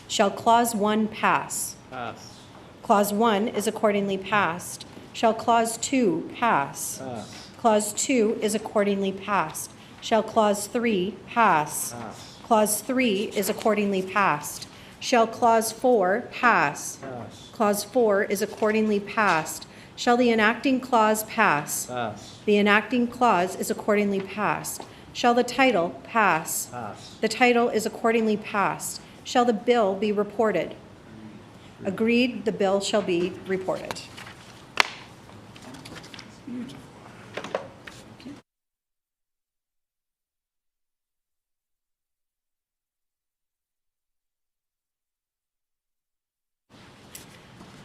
Shall clause 1 pass? Pass. Clause 1 is accordingly passed. Shall clause 2 pass? Pass. Clause 2 is accordingly passed. Shall clause 3 pass? Pass. Clause 3 is accordingly passed. Shall clause 4 pass? Pass. Clause 4 is accordingly passed. Shall the enacting clause pass? Pass. The enacting clause is accordingly passed. Shall the title pass? Pass. The title is accordingly passed. Shall the bill be reported? Agreed, the bill shall be reported.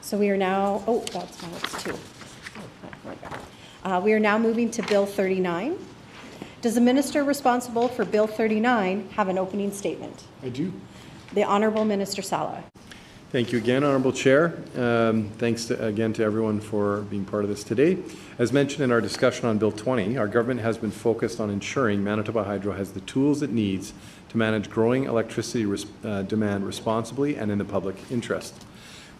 So we are now, that's 2. We are now moving to Bill 39. Does the minister responsible for Bill 39 have an opening statement? I do. The Honourable Minister Sala. Thank you again, Honourable Chair. Thanks again to everyone for being part of this today. As mentioned in our discussion on Bill 20, our government has been focused on ensuring Manitoba Hydro has the tools it needs to manage growing electricity demand responsibly and in the public interest.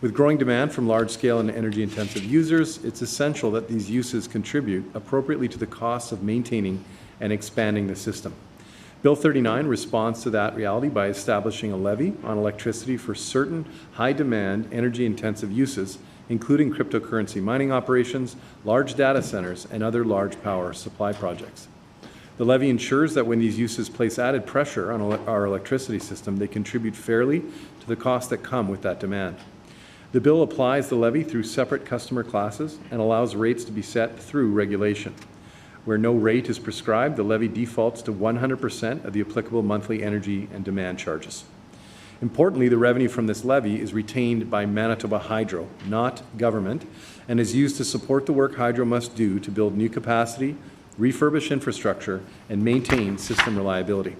With growing demand from large-scale and energy-intensive users, it's essential that these uses contribute appropriately to the costs of maintaining and expanding the system. Bill 39 responds to that reality by establishing a levy on electricity for certain high-demand, energy-intensive uses, including cryptocurrency mining operations, large data centers, and other large power supply projects. The levy ensures that when these uses place added pressure on our electricity system, they contribute fairly to the costs that come with that demand. The bill applies the levy through separate customer classes and allows rates to be set through regulation. Where no rate is prescribed, the levy defaults to 100% of the applicable monthly energy and demand charges. Importantly, the revenue from this levy is retained by Manitoba Hydro, not government, and is used to support the work Hydro must do to build new capacity, refurbish infrastructure, and maintain system reliability.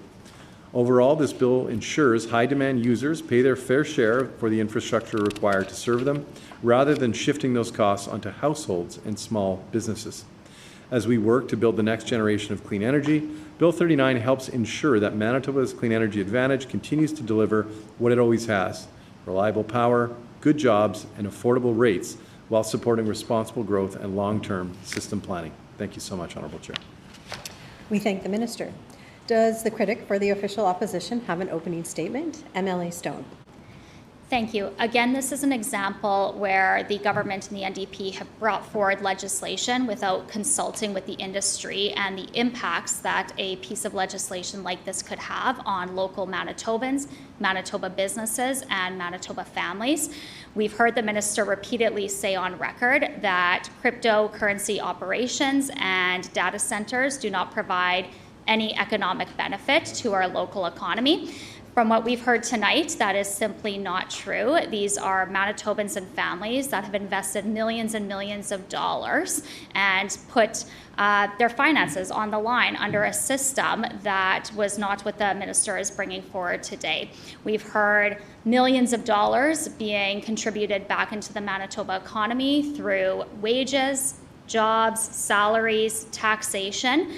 Overall, this bill ensures high-demand users pay their fair share for the infrastructure required to serve them, rather than shifting those costs onto households and small businesses. As we work to build the next generation of clean energy, Bill 39 helps ensure that Manitoba's clean energy advantage continues to deliver what it always has: reliable power, good jobs, and affordable rates, while supporting responsible growth and long-term system planning. Thank you so much, Honourable Chair. We thank the minister. Does the critic for the official opposition have an opening statement? MLA Stone. Thank you. Again, this is an example where the government and the NDP have brought forward legislation without consulting with the industry and the impacts that a piece of legislation like this could have on local Manitobans, Manitoba businesses, and Manitoba families. We've heard the minister repeatedly say on record that cryptocurrency operations and data centers do not provide any economic benefit to our local economy. From what we've heard tonight, that is simply not true. These are Manitobans and families that have invested millions and millions of dollars and put their finances on the line under a system that was not what the minister is bringing forward today. We've heard millions of dollars being contributed back into the Manitoba economy through wages, jobs, salaries, taxation.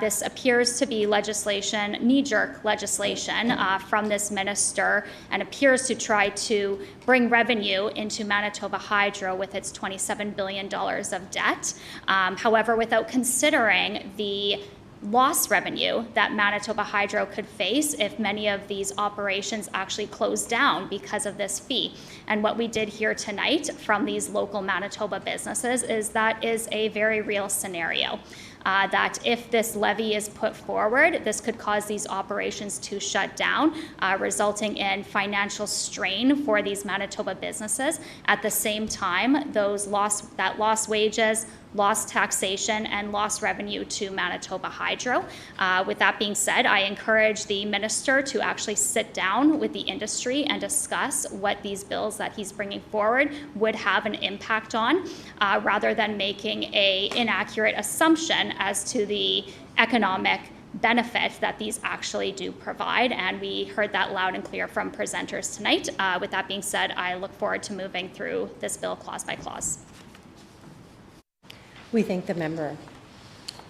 This appears to be legislation, knee-jerk legislation from this minister, and appears to try to bring revenue into Manitoba Hydro with its $27 billion of debt. However, without considering the lost revenue that Manitoba Hydro could face if many of these operations actually closed down because of this fee. And what we did hear tonight from these local Manitoba businesses is that is a very real scenario. That if this levy is put forward, this could cause these operations to shut down, resulting in financial strain for these Manitoba businesses. At the same time, that lost wages, lost taxation, and lost revenue to Manitoba Hydro. With that being said, I encourage the minister to actually sit down with the industry and discuss what these bills that he's bringing forward would have an impact on, rather than making an inaccurate assumption as to the economic benefit that these actually do provide. And we heard that loud and clear from presenters tonight. With that being said, I look forward to moving through this bill clause by clause. We thank the member.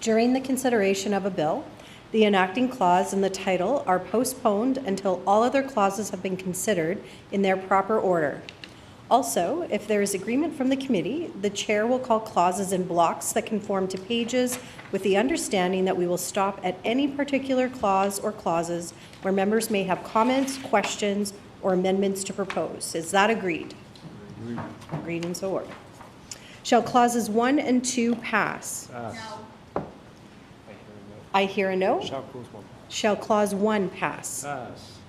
During the consideration of a bill, the enacting clause and the title are postponed until all other clauses have been considered in their proper order. Also, if there is agreement from the committee, the chair will call clauses in blocks that conform to pages, with the understanding that we will stop at any particular clause or clauses where members may have comments, questions, or amendments to propose. Is that agreed? Agreed and so ordered. Shall clauses 1 and 2 pass? No. I hear a no. Shall clause 1 Shall clause 1 pass? pass?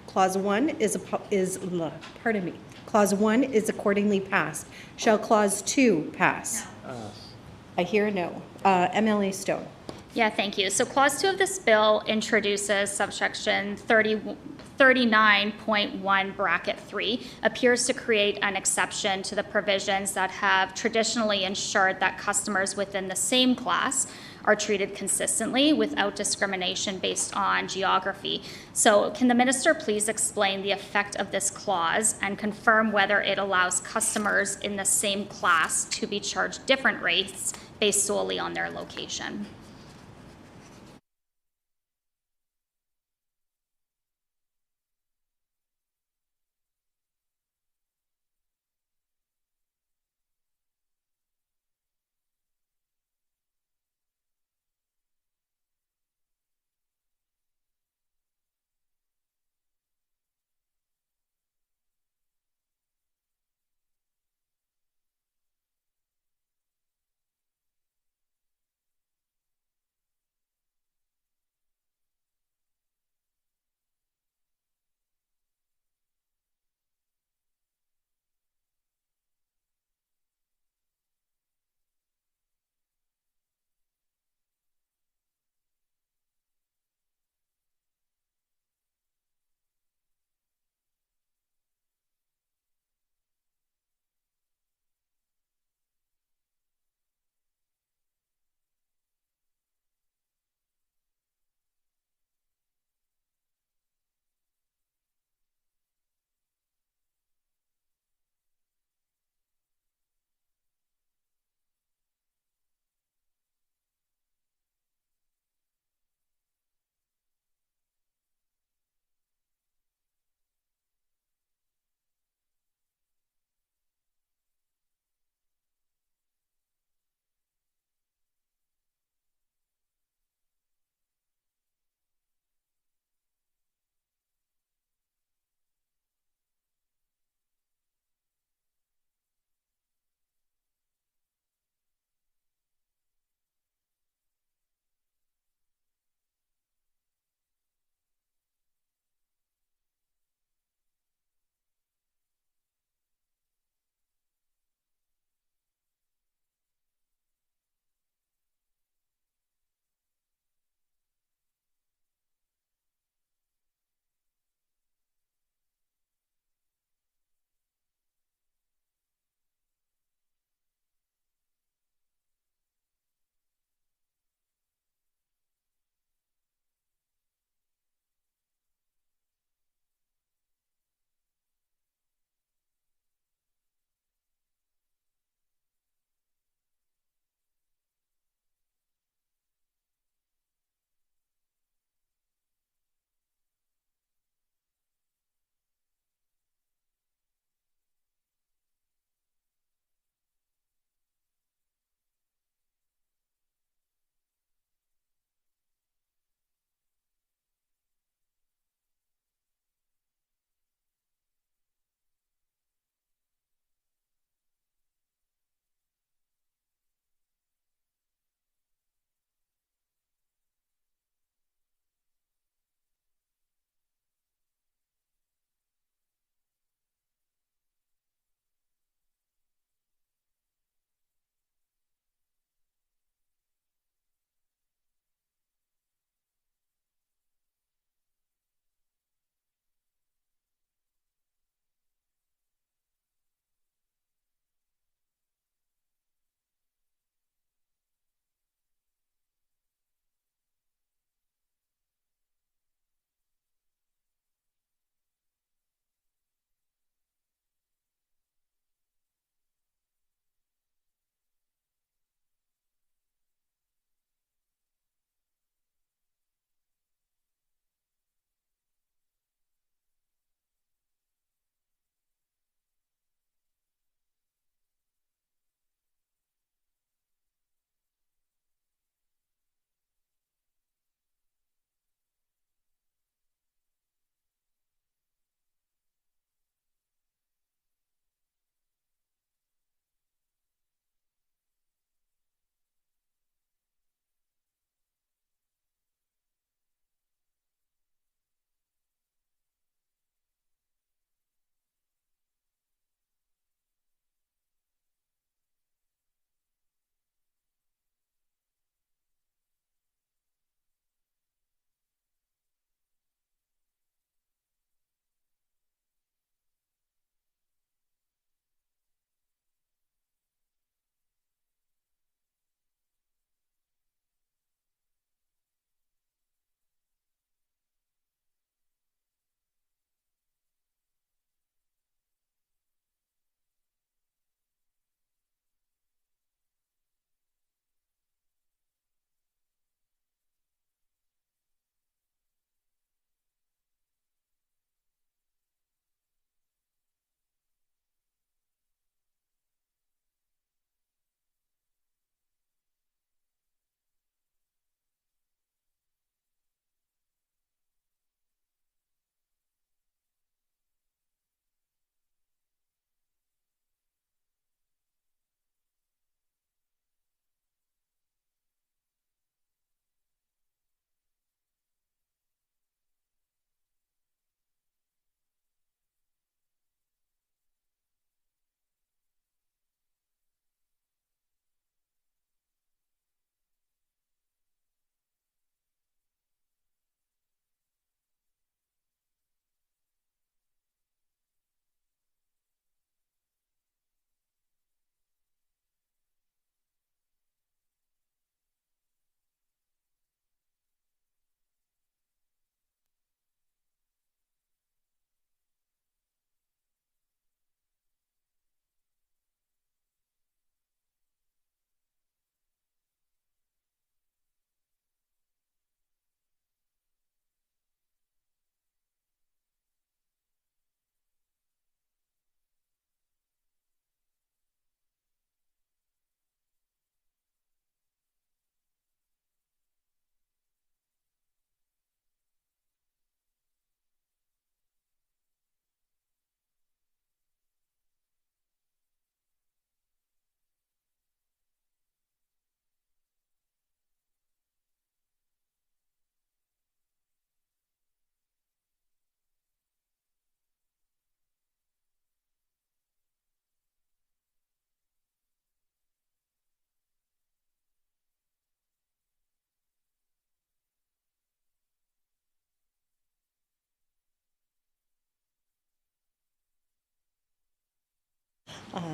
Clause 1 is accordingly. Clause 1 pardon me. Clause 1 is accordingly passed. Shall clause 2 pass? No. Pass. I hear a no. MLA Stone. Yeah, thank you. So clause 2 of this bill introduces subsection 39.1 bracket 3, appears to create an exception to the provisions that have traditionally ensured that customers within the same class are treated consistently without discrimination based on geography. So can the minister please explain the effect of this clause and confirm whether it allows customers in the same class to be charged different rates based solely on their location?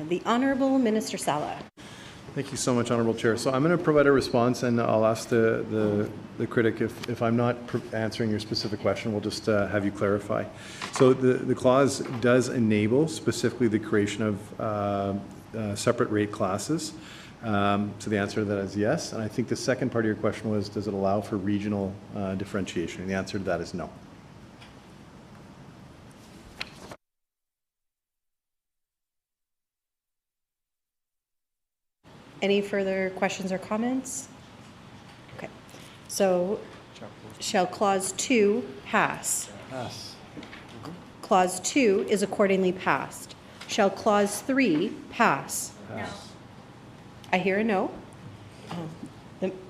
The Honourable Minister Sala. Thank you so much, Honorable Chair. So I'm going to provide a response, and I'll ask the critic if I'm not answering your specific question, we'll just have you clarify. So the clause does enable specifically the creation of separate rate classes. So the answer to that is yes. And I think the second part of your question was, does it allow for regional differentiation? And the answer to that is no. Any further questions or comments? Okay. So shall Clause 2 pass? Pass. Clause 2 is accordingly passed. Shall Clause 3 pass? Pass. I hear a no.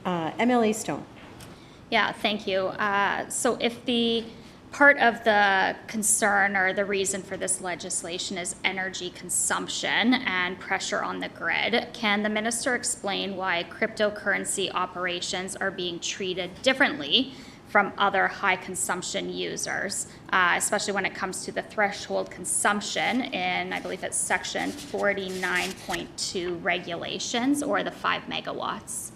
MLA Stone. Yeah, thank you. So if the part of the concern or the reason for this legislation is energy consumption and pressure on the grid, can the minister explain why cryptocurrency operations are being treated differently from other high consumption users, especially when it comes to the threshold consumption in, I believe it's section 49.2 regulations, or the 5 megawatts?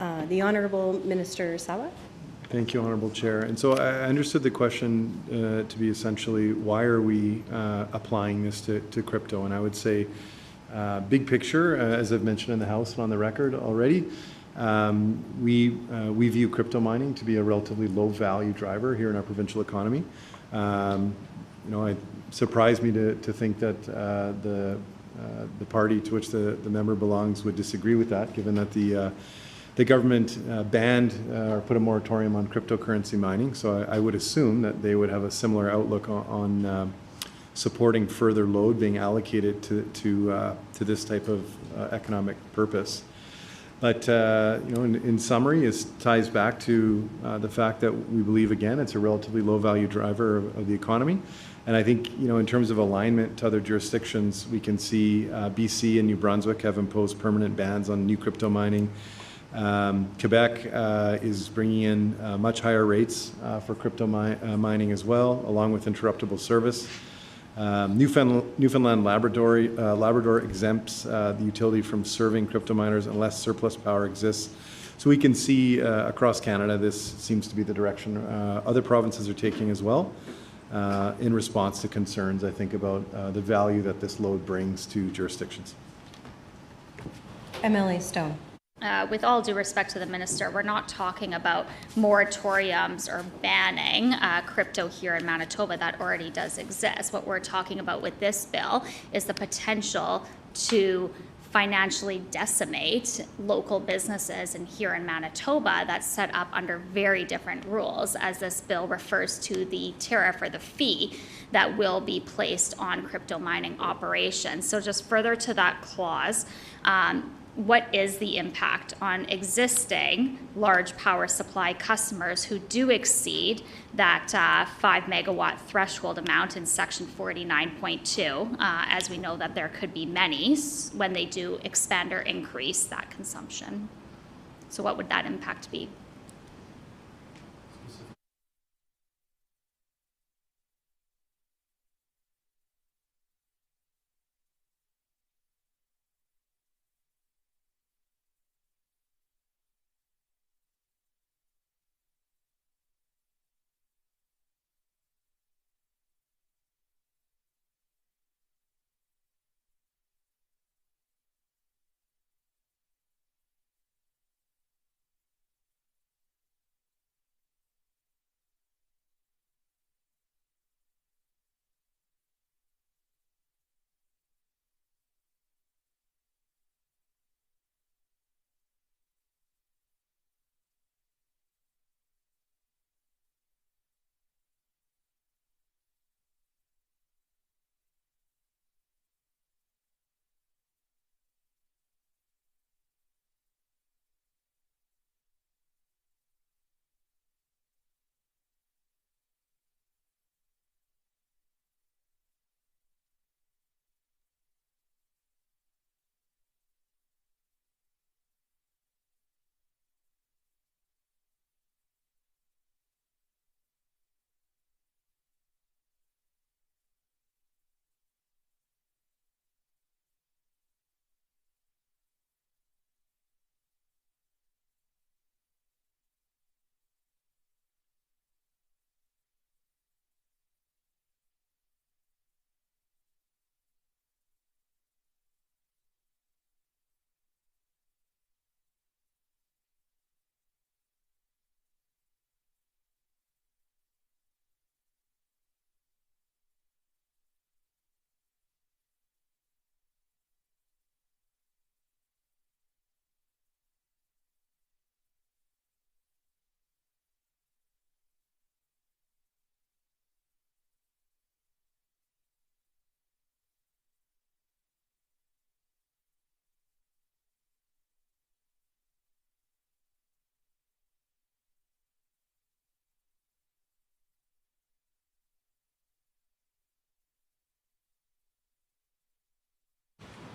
The Honourable Minister Sawa. Thank you, Honourable Chair. And so I understood the question to be essentially, why are we applying this to crypto? And I would say, big picture, as I've mentioned in the House and on the record already, we view crypto mining to be a relatively low value driver here in our provincial economy. It surprised me to think that the party to which the member belongs would disagree with that, given that the government banned or put a moratorium on cryptocurrency mining. So I would assume that they would have a similar outlook on supporting further load being allocated to this type of economic purpose. But in summary, it ties back to the fact that we believe, again, it's a relatively low-value driver of the economy. And I think, in terms of alignment to other jurisdictions, we can see BC and New Brunswick have imposed permanent bans on new crypto mining. Quebec is bringing in much higher rates for crypto mining as well, along with interruptible service. Newfoundland Labrador exempts the utility from serving crypto miners unless surplus power exists. So we can see across Canada this seems to be the direction other provinces are taking as well, in response to concerns, I think, about the value that this load brings to jurisdictions. MLA Stone. With all due respect to the minister, we're not talking about moratoriums or banning crypto here in Manitoba. That already does exist. What we're talking about with this bill is the potential to financially decimate local businesses and here in Manitoba that's set up under very different rules, as this bill refers to the tariff or the fee that will be placed on crypto mining operations. So just further to that clause, what is the impact on existing large power supply customers who do exceed that 5 megawatt threshold amount in section 49.2, as we know that there could be many when they do expand or increase that consumption? So what would that impact be?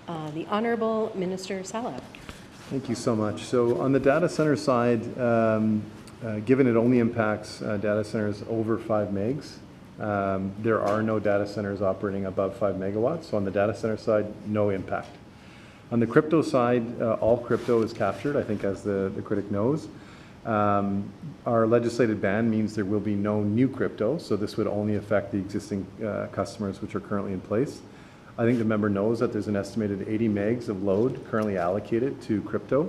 The Honourable Minister Salah. Thank you so much. So on the data center side, given it only impacts data centers over 5 megs, there are no data centers operating above 5 megawatts. So on the data center side, no impact. On the crypto side, all crypto is captured, I think, as the critic knows. Our legislated ban means there will be no new crypto, so this would only affect the existing customers which are currently in place. I think the member knows that there's an estimated 80 megs of load currently allocated to crypto,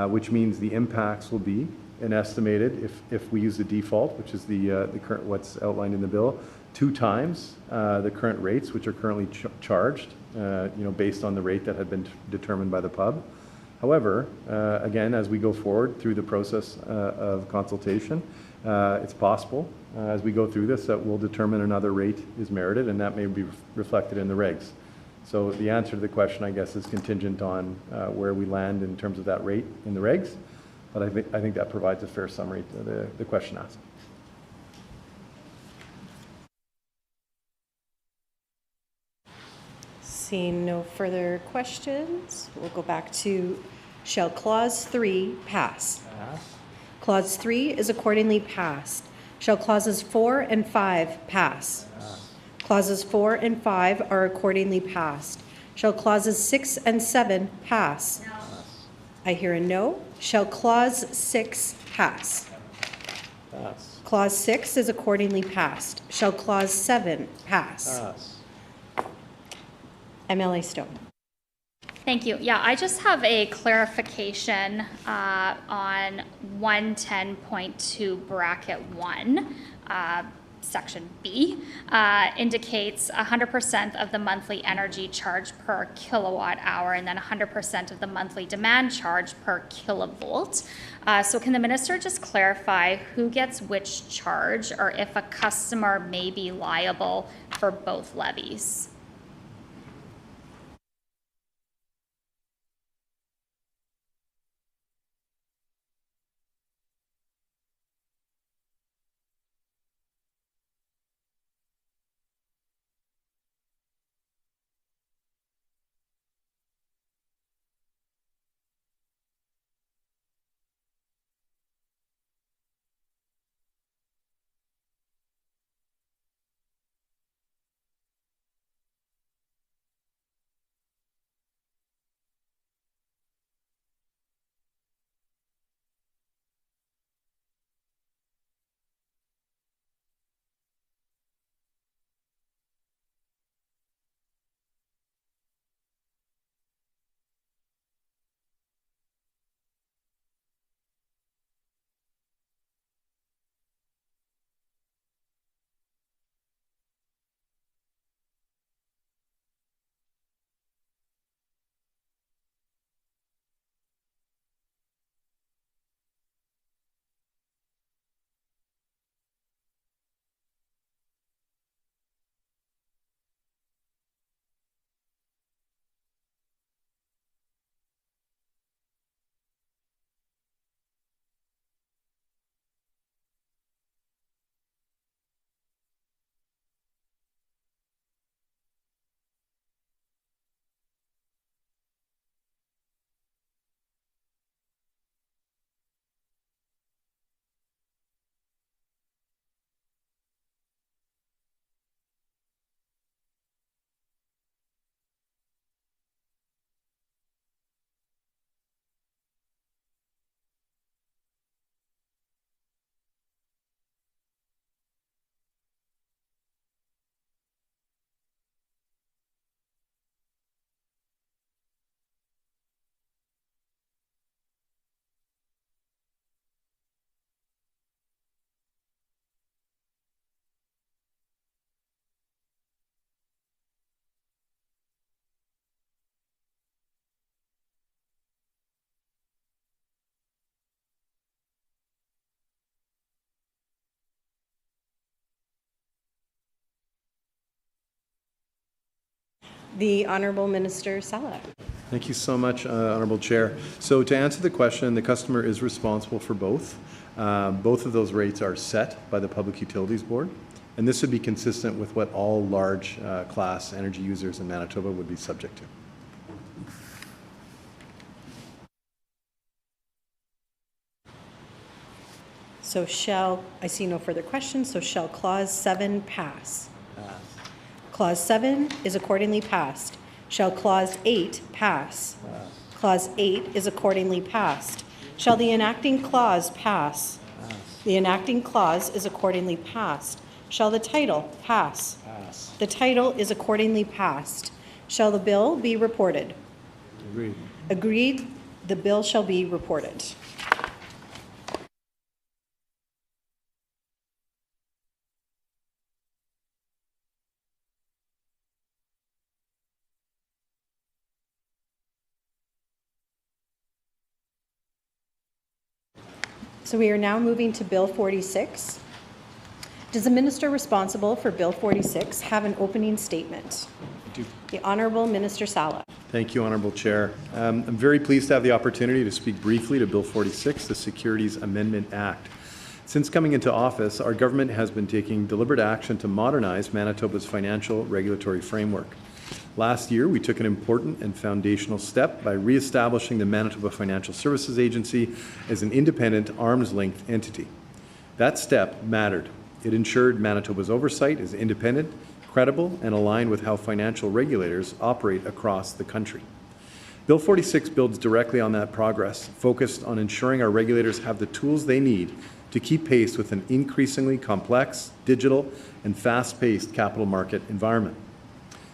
which means the impacts will be an estimated, if we use the default, which is the current what's outlined in the bill, 2 times the current rates which are currently charged, based on the rate that had been determined by the pub. However, again, as we go forward through the process of consultation, it's possible as we go through this that we'll determine another rate is merited, and that may be reflected in the regs. So the answer to the question, I guess, is contingent on where we land in terms of that rate in the regs, but I think that provides a fair summary to the question asked. Seeing no further questions, we'll go back to shall Clause 3 pass? Clause 3 is accordingly passed. Shall Clauses 4 and 5 pass? Clauses 4 and 5 are accordingly passed. Shall Clauses 6 and 7 pass? No. I hear a no. Shall Clause 6 pass? Pass. Clause 6 is accordingly passed. Shall Clause 7 pass? Pass. MLA Stone. Thank you. Yeah, I just have a clarification on 110.2 bracket 1, section B, indicates 100% of the monthly energy charge per kilowatt hour and then 100% of the monthly demand charge per kilovolt. So can the minister just clarify who gets which charge, or if a customer may be liable for both levies? The Honourable Minister Salah. Thank you so much, Honourable Chair. So to answer the question, the customer is responsible for both. Both of those rates are set by the Public Utilities Board, and this would be consistent with what all large class energy users in Manitoba would be subject to. So I see no further questions, so shall Clause 7 pass? Clause 7 is accordingly passed. Shall Clause 8 pass? Clause 8 is accordingly passed. Shall the enacting clause pass? The enacting clause is accordingly passed. Shall the title pass? The title is accordingly passed. Shall the bill be reported? Agreed. Agreed. The bill shall be reported. So we are now moving to Bill 46. Does the minister responsible for Bill 46 have an opening statement? I do. The Honourable Minister Sala. Thank you, Honourable Chair. I'm very pleased to have the opportunity to speak briefly to Bill 46, the Securities Amendment Act. Since coming into office, our government has been taking deliberate action to modernize Manitoba's financial regulatory framework. Last year, we took an important and foundational step by re-establishing the Manitoba Financial Services Agency as an independent, arm's-length entity. That step mattered. It ensured Manitoba's oversight is independent, credible, and aligned with how financial regulators operate across the country. Bill 46 builds directly on that progress, focused on ensuring our regulators have the tools they need to keep pace with an increasingly complex, digital, and fast-paced capital market environment.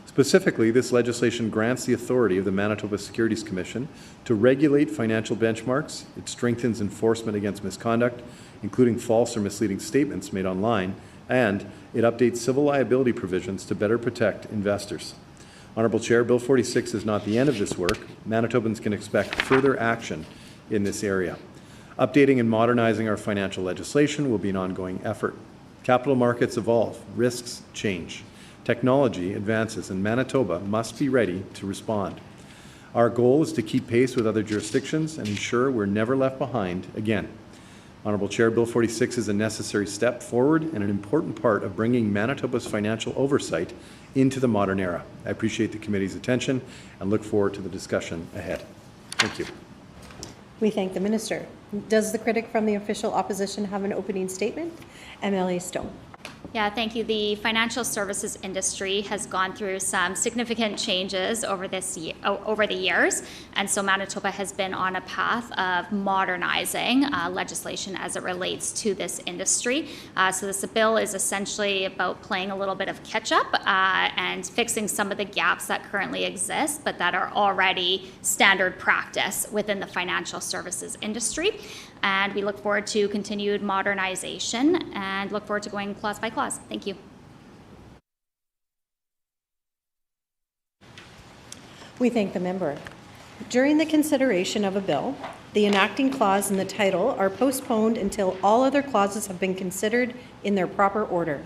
Specifically, this legislation grants the authority of the Manitoba Securities Commission to regulate financial benchmarks. It strengthens enforcement against misconduct, including false or misleading statements made online, and it updates civil liability provisions to better protect investors. Honourable Chair, Bill 46 is not the end of this work. Manitobans can expect further action in this area. Updating and modernizing our financial legislation will be an ongoing effort. Capital markets evolve, risks change. Technology advances, and Manitoba must be ready to respond. Our goal is to keep pace with other jurisdictions and ensure we're never left behind again. Honourable Chair, Bill 46 is a necessary step forward and an important part of bringing Manitoba's financial oversight into the modern era. I appreciate the committee's attention and look forward to the discussion ahead. Thank you. We thank the minister. Does the critic from the official opposition have an opening statement? MLA Stone. Yeah, thank you. The financial services industry has gone through some significant changes over the years, and so Manitoba has been on a path of modernizing legislation as it relates to this industry. So this bill is essentially about playing a little bit of catch-up and fixing some of the gaps that currently exist, but that are already standard practice within the financial services industry. And we look forward to continued modernization and look forward to going clause by clause. Thank you. We thank the member. During the consideration of a bill, the enacting clause and the title are postponed until all other clauses have been considered in their proper order.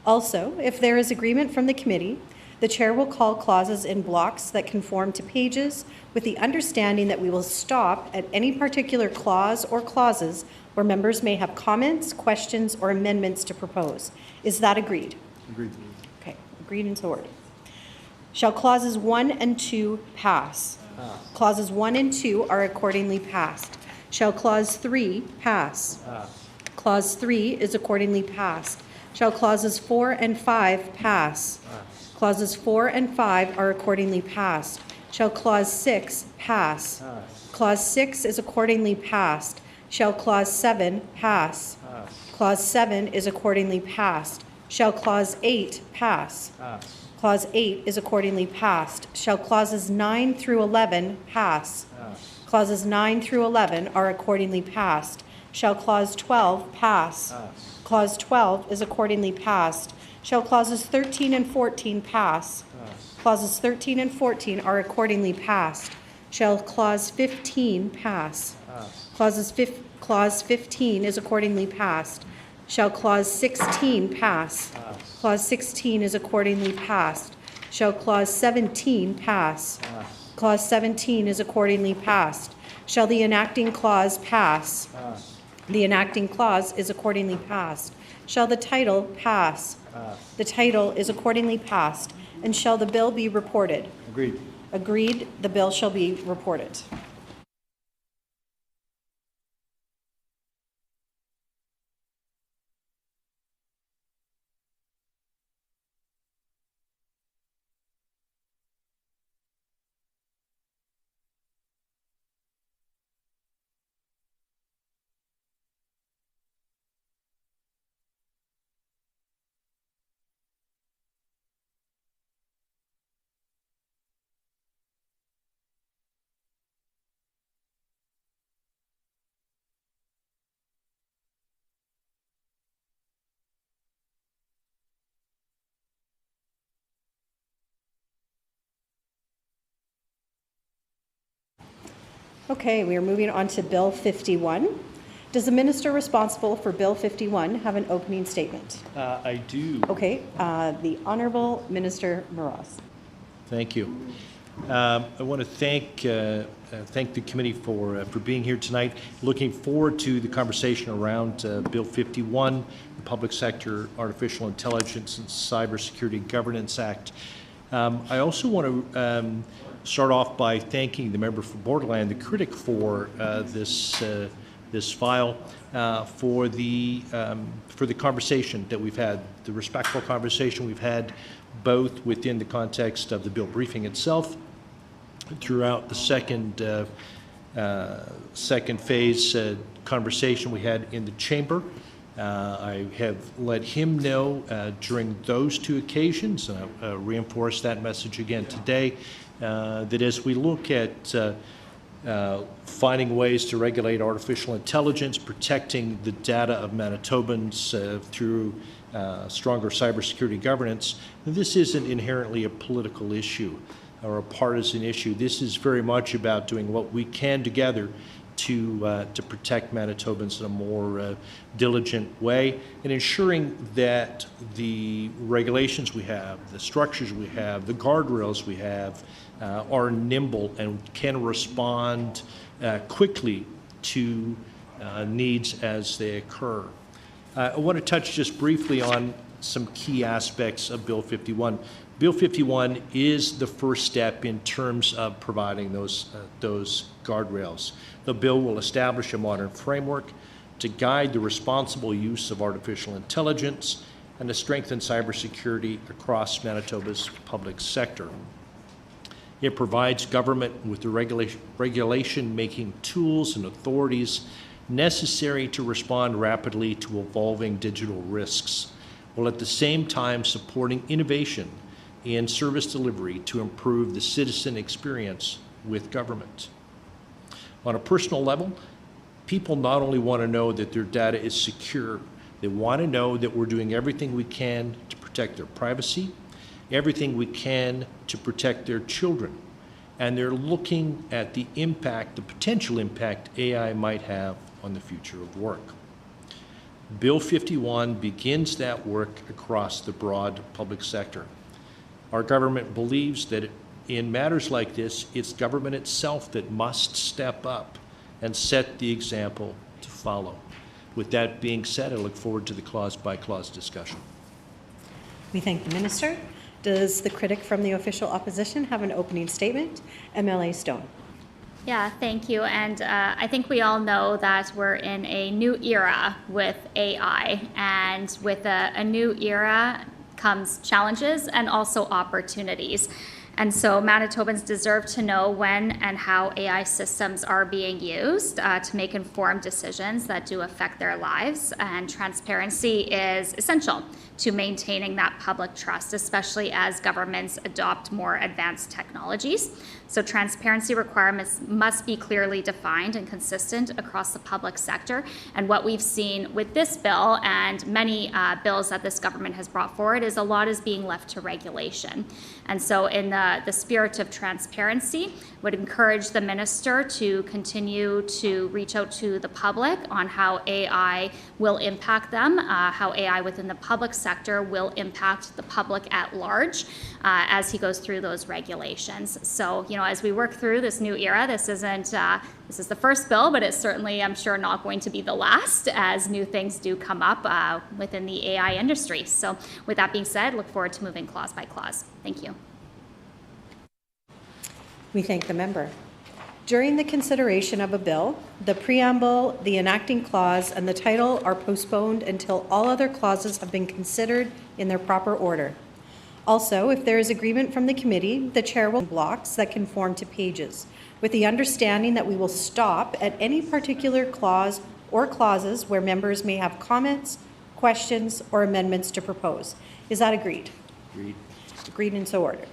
Also, if there is agreement from the committee, the chair will call clauses in blocks that conform to pages with the understanding that we will stop at any particular clause or clauses where members may have comments, questions, or amendments to propose. Is that agreed? Agreed. Okay, agreed and so ordered. Shall clauses 1 and 2 pass? Clauses 1 and 2 are accordingly passed. Shall clause 3 pass? Clause 3 is accordingly passed. Shall clauses 4 and 5 pass? Clauses 4 and 5 are accordingly passed. Shall clause 6 pass? Clause 6 is accordingly passed. Shall clause 7 pass? Clause 7 is accordingly passed. Shall clause 8 pass? Clause 8 is accordingly passed. Shall clauses 9 through 11 pass? Clauses 9 through 11 are accordingly passed. Shall clause 12 pass? Clause 12 is accordingly passed. Shall clauses 13 and 14 pass? Clauses 13 and 14 are accordingly passed. Shall clause 15 pass? Clause 15 is accordingly passed. Shall clause 16 pass? Clause 16 is accordingly passed. Shall clause 17 pass? Clause 17 is accordingly passed. Shall the enacting clause pass? The enacting clause is accordingly passed. Shall the title pass? The title is accordingly passed. And shall the bill be reported? Agreed. Agreed. The bill shall be reported. Okay, we are moving on to Bill 51. Does the minister responsible for Bill 51 have an opening statement? I do. Okay, the Honourable Minister Moroz. Thank you. I want to thank the committee for being here tonight. Looking forward to the conversation around Bill 51, the Public Sector Artificial Intelligence and Cybersecurity Governance Act. I also want to start off by thanking the member for Borderland, the critic, for this file, for the conversation that we've had, the respectful conversation we've had, both within the context of the bill briefing itself, throughout the second phase conversation we had in the chamber. I have let him know during those two occasions, and I reinforce that message again today, that as we look at finding ways to regulate artificial intelligence, protecting the data of Manitobans through stronger cybersecurity governance, this isn't inherently a political issue or a partisan issue. This is very much about doing what we can together to protect Manitobans in a more diligent way, and ensuring that the regulations we have, the structures we have, the guardrails we have are nimble and can respond quickly to needs as they occur. I want to touch just briefly on some key aspects of Bill 51. Bill 51 is the first step in terms of providing those guardrails. The bill will establish a modern framework to guide the responsible use of artificial intelligence and to strengthen cybersecurity across Manitoba's public sector. It provides government with the regulation-making tools and authorities necessary to respond rapidly to evolving digital risks, while at the same time supporting innovation in service delivery to improve the citizen experience with government. On a personal level, people not only want to know that their data is secure, they want to know that we're doing everything we can to protect their privacy, everything we can to protect their children, and they're looking at the impact, the potential impact AI might have on the future of work. Bill 51 begins that work across the broad public sector. Our government believes that in matters like this, it's government itself that must step up and set the example to follow. With that being said, I look forward to the clause-by-clause discussion. We thank the minister. Does the critic from the official opposition have an opening statement? MLA Stone. Yeah, thank you. And I think we all know that we're in a new era with AI, and with a new era comes challenges and also opportunities. And so Manitobans deserve to know when and how AI systems are being used to make informed decisions that do affect their lives. And transparency is essential to maintaining that public trust, especially as governments adopt more advanced technologies. So transparency requirements must be clearly defined and consistent across the public sector. And what we've seen with this bill and many bills that this government has brought forward is a lot is being left to regulation. And so in the spirit of transparency, would encourage the minister to continue to reach out to the public on how AI will impact them, how AI within the public sector will impact the public at large as he goes through those regulations. So, you know, as we work through this new era, this is the first bill, but it's certainly, I'm sure, not going to be the last, as new things do come up within the AI industry. So with that being said, look forward to moving clause by clause. Thank you. We thank the member. During the consideration of a bill, the preamble, the enacting clause, and the title are postponed until all other clauses have been considered in their proper order. Also, if there is agreement from the committee, the chair will blocks that conform to pages, with the understanding that we will stop at any particular clause or clauses where members may have comments, questions, or amendments to propose. Is that agreed? Agreed. Agreed and so ordered.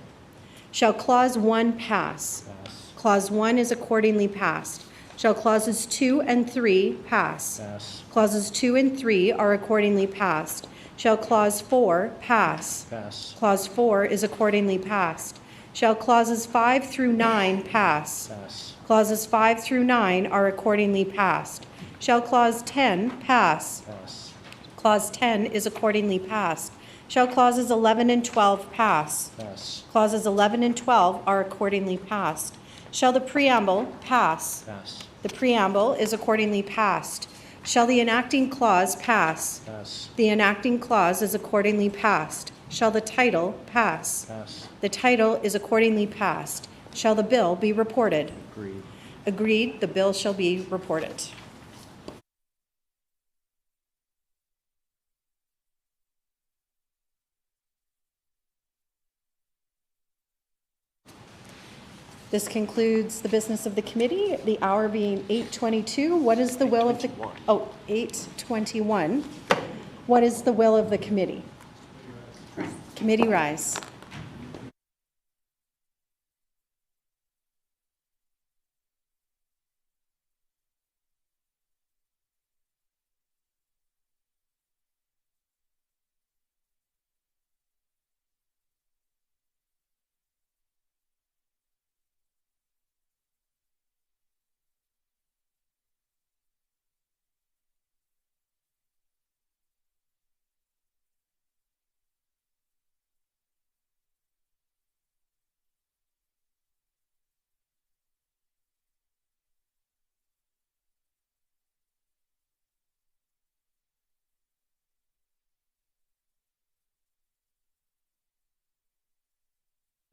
Shall Clause 1 pass? Pass. Clause 1 is accordingly passed. Shall Clauses 2 and 3 pass? Pass. Clauses 2 and 3 are accordingly passed. Shall Clause 4 pass? Pass. Clause 4 is accordingly passed. Shall clauses 5 through 9 pass? Pass. Clauses 5 through 9 are accordingly passed. Shall clause 10 pass? Pass. Clause 10 is accordingly passed. Shall clauses 11 and 12 pass? Pass. Clauses 11 and 12 are accordingly passed. Shall the preamble pass? Pass. The preamble is accordingly passed. Shall the enacting clause pass? Pass. The enacting clause is accordingly passed. Shall the title pass? Pass. The title is accordingly passed. Shall the bill be reported? Agreed. Agreed, the bill shall be reported. This concludes the business of the committee, the hour being 8:22. What is the will of the... Oh, 8:21. What is the will of the committee? Committee rise.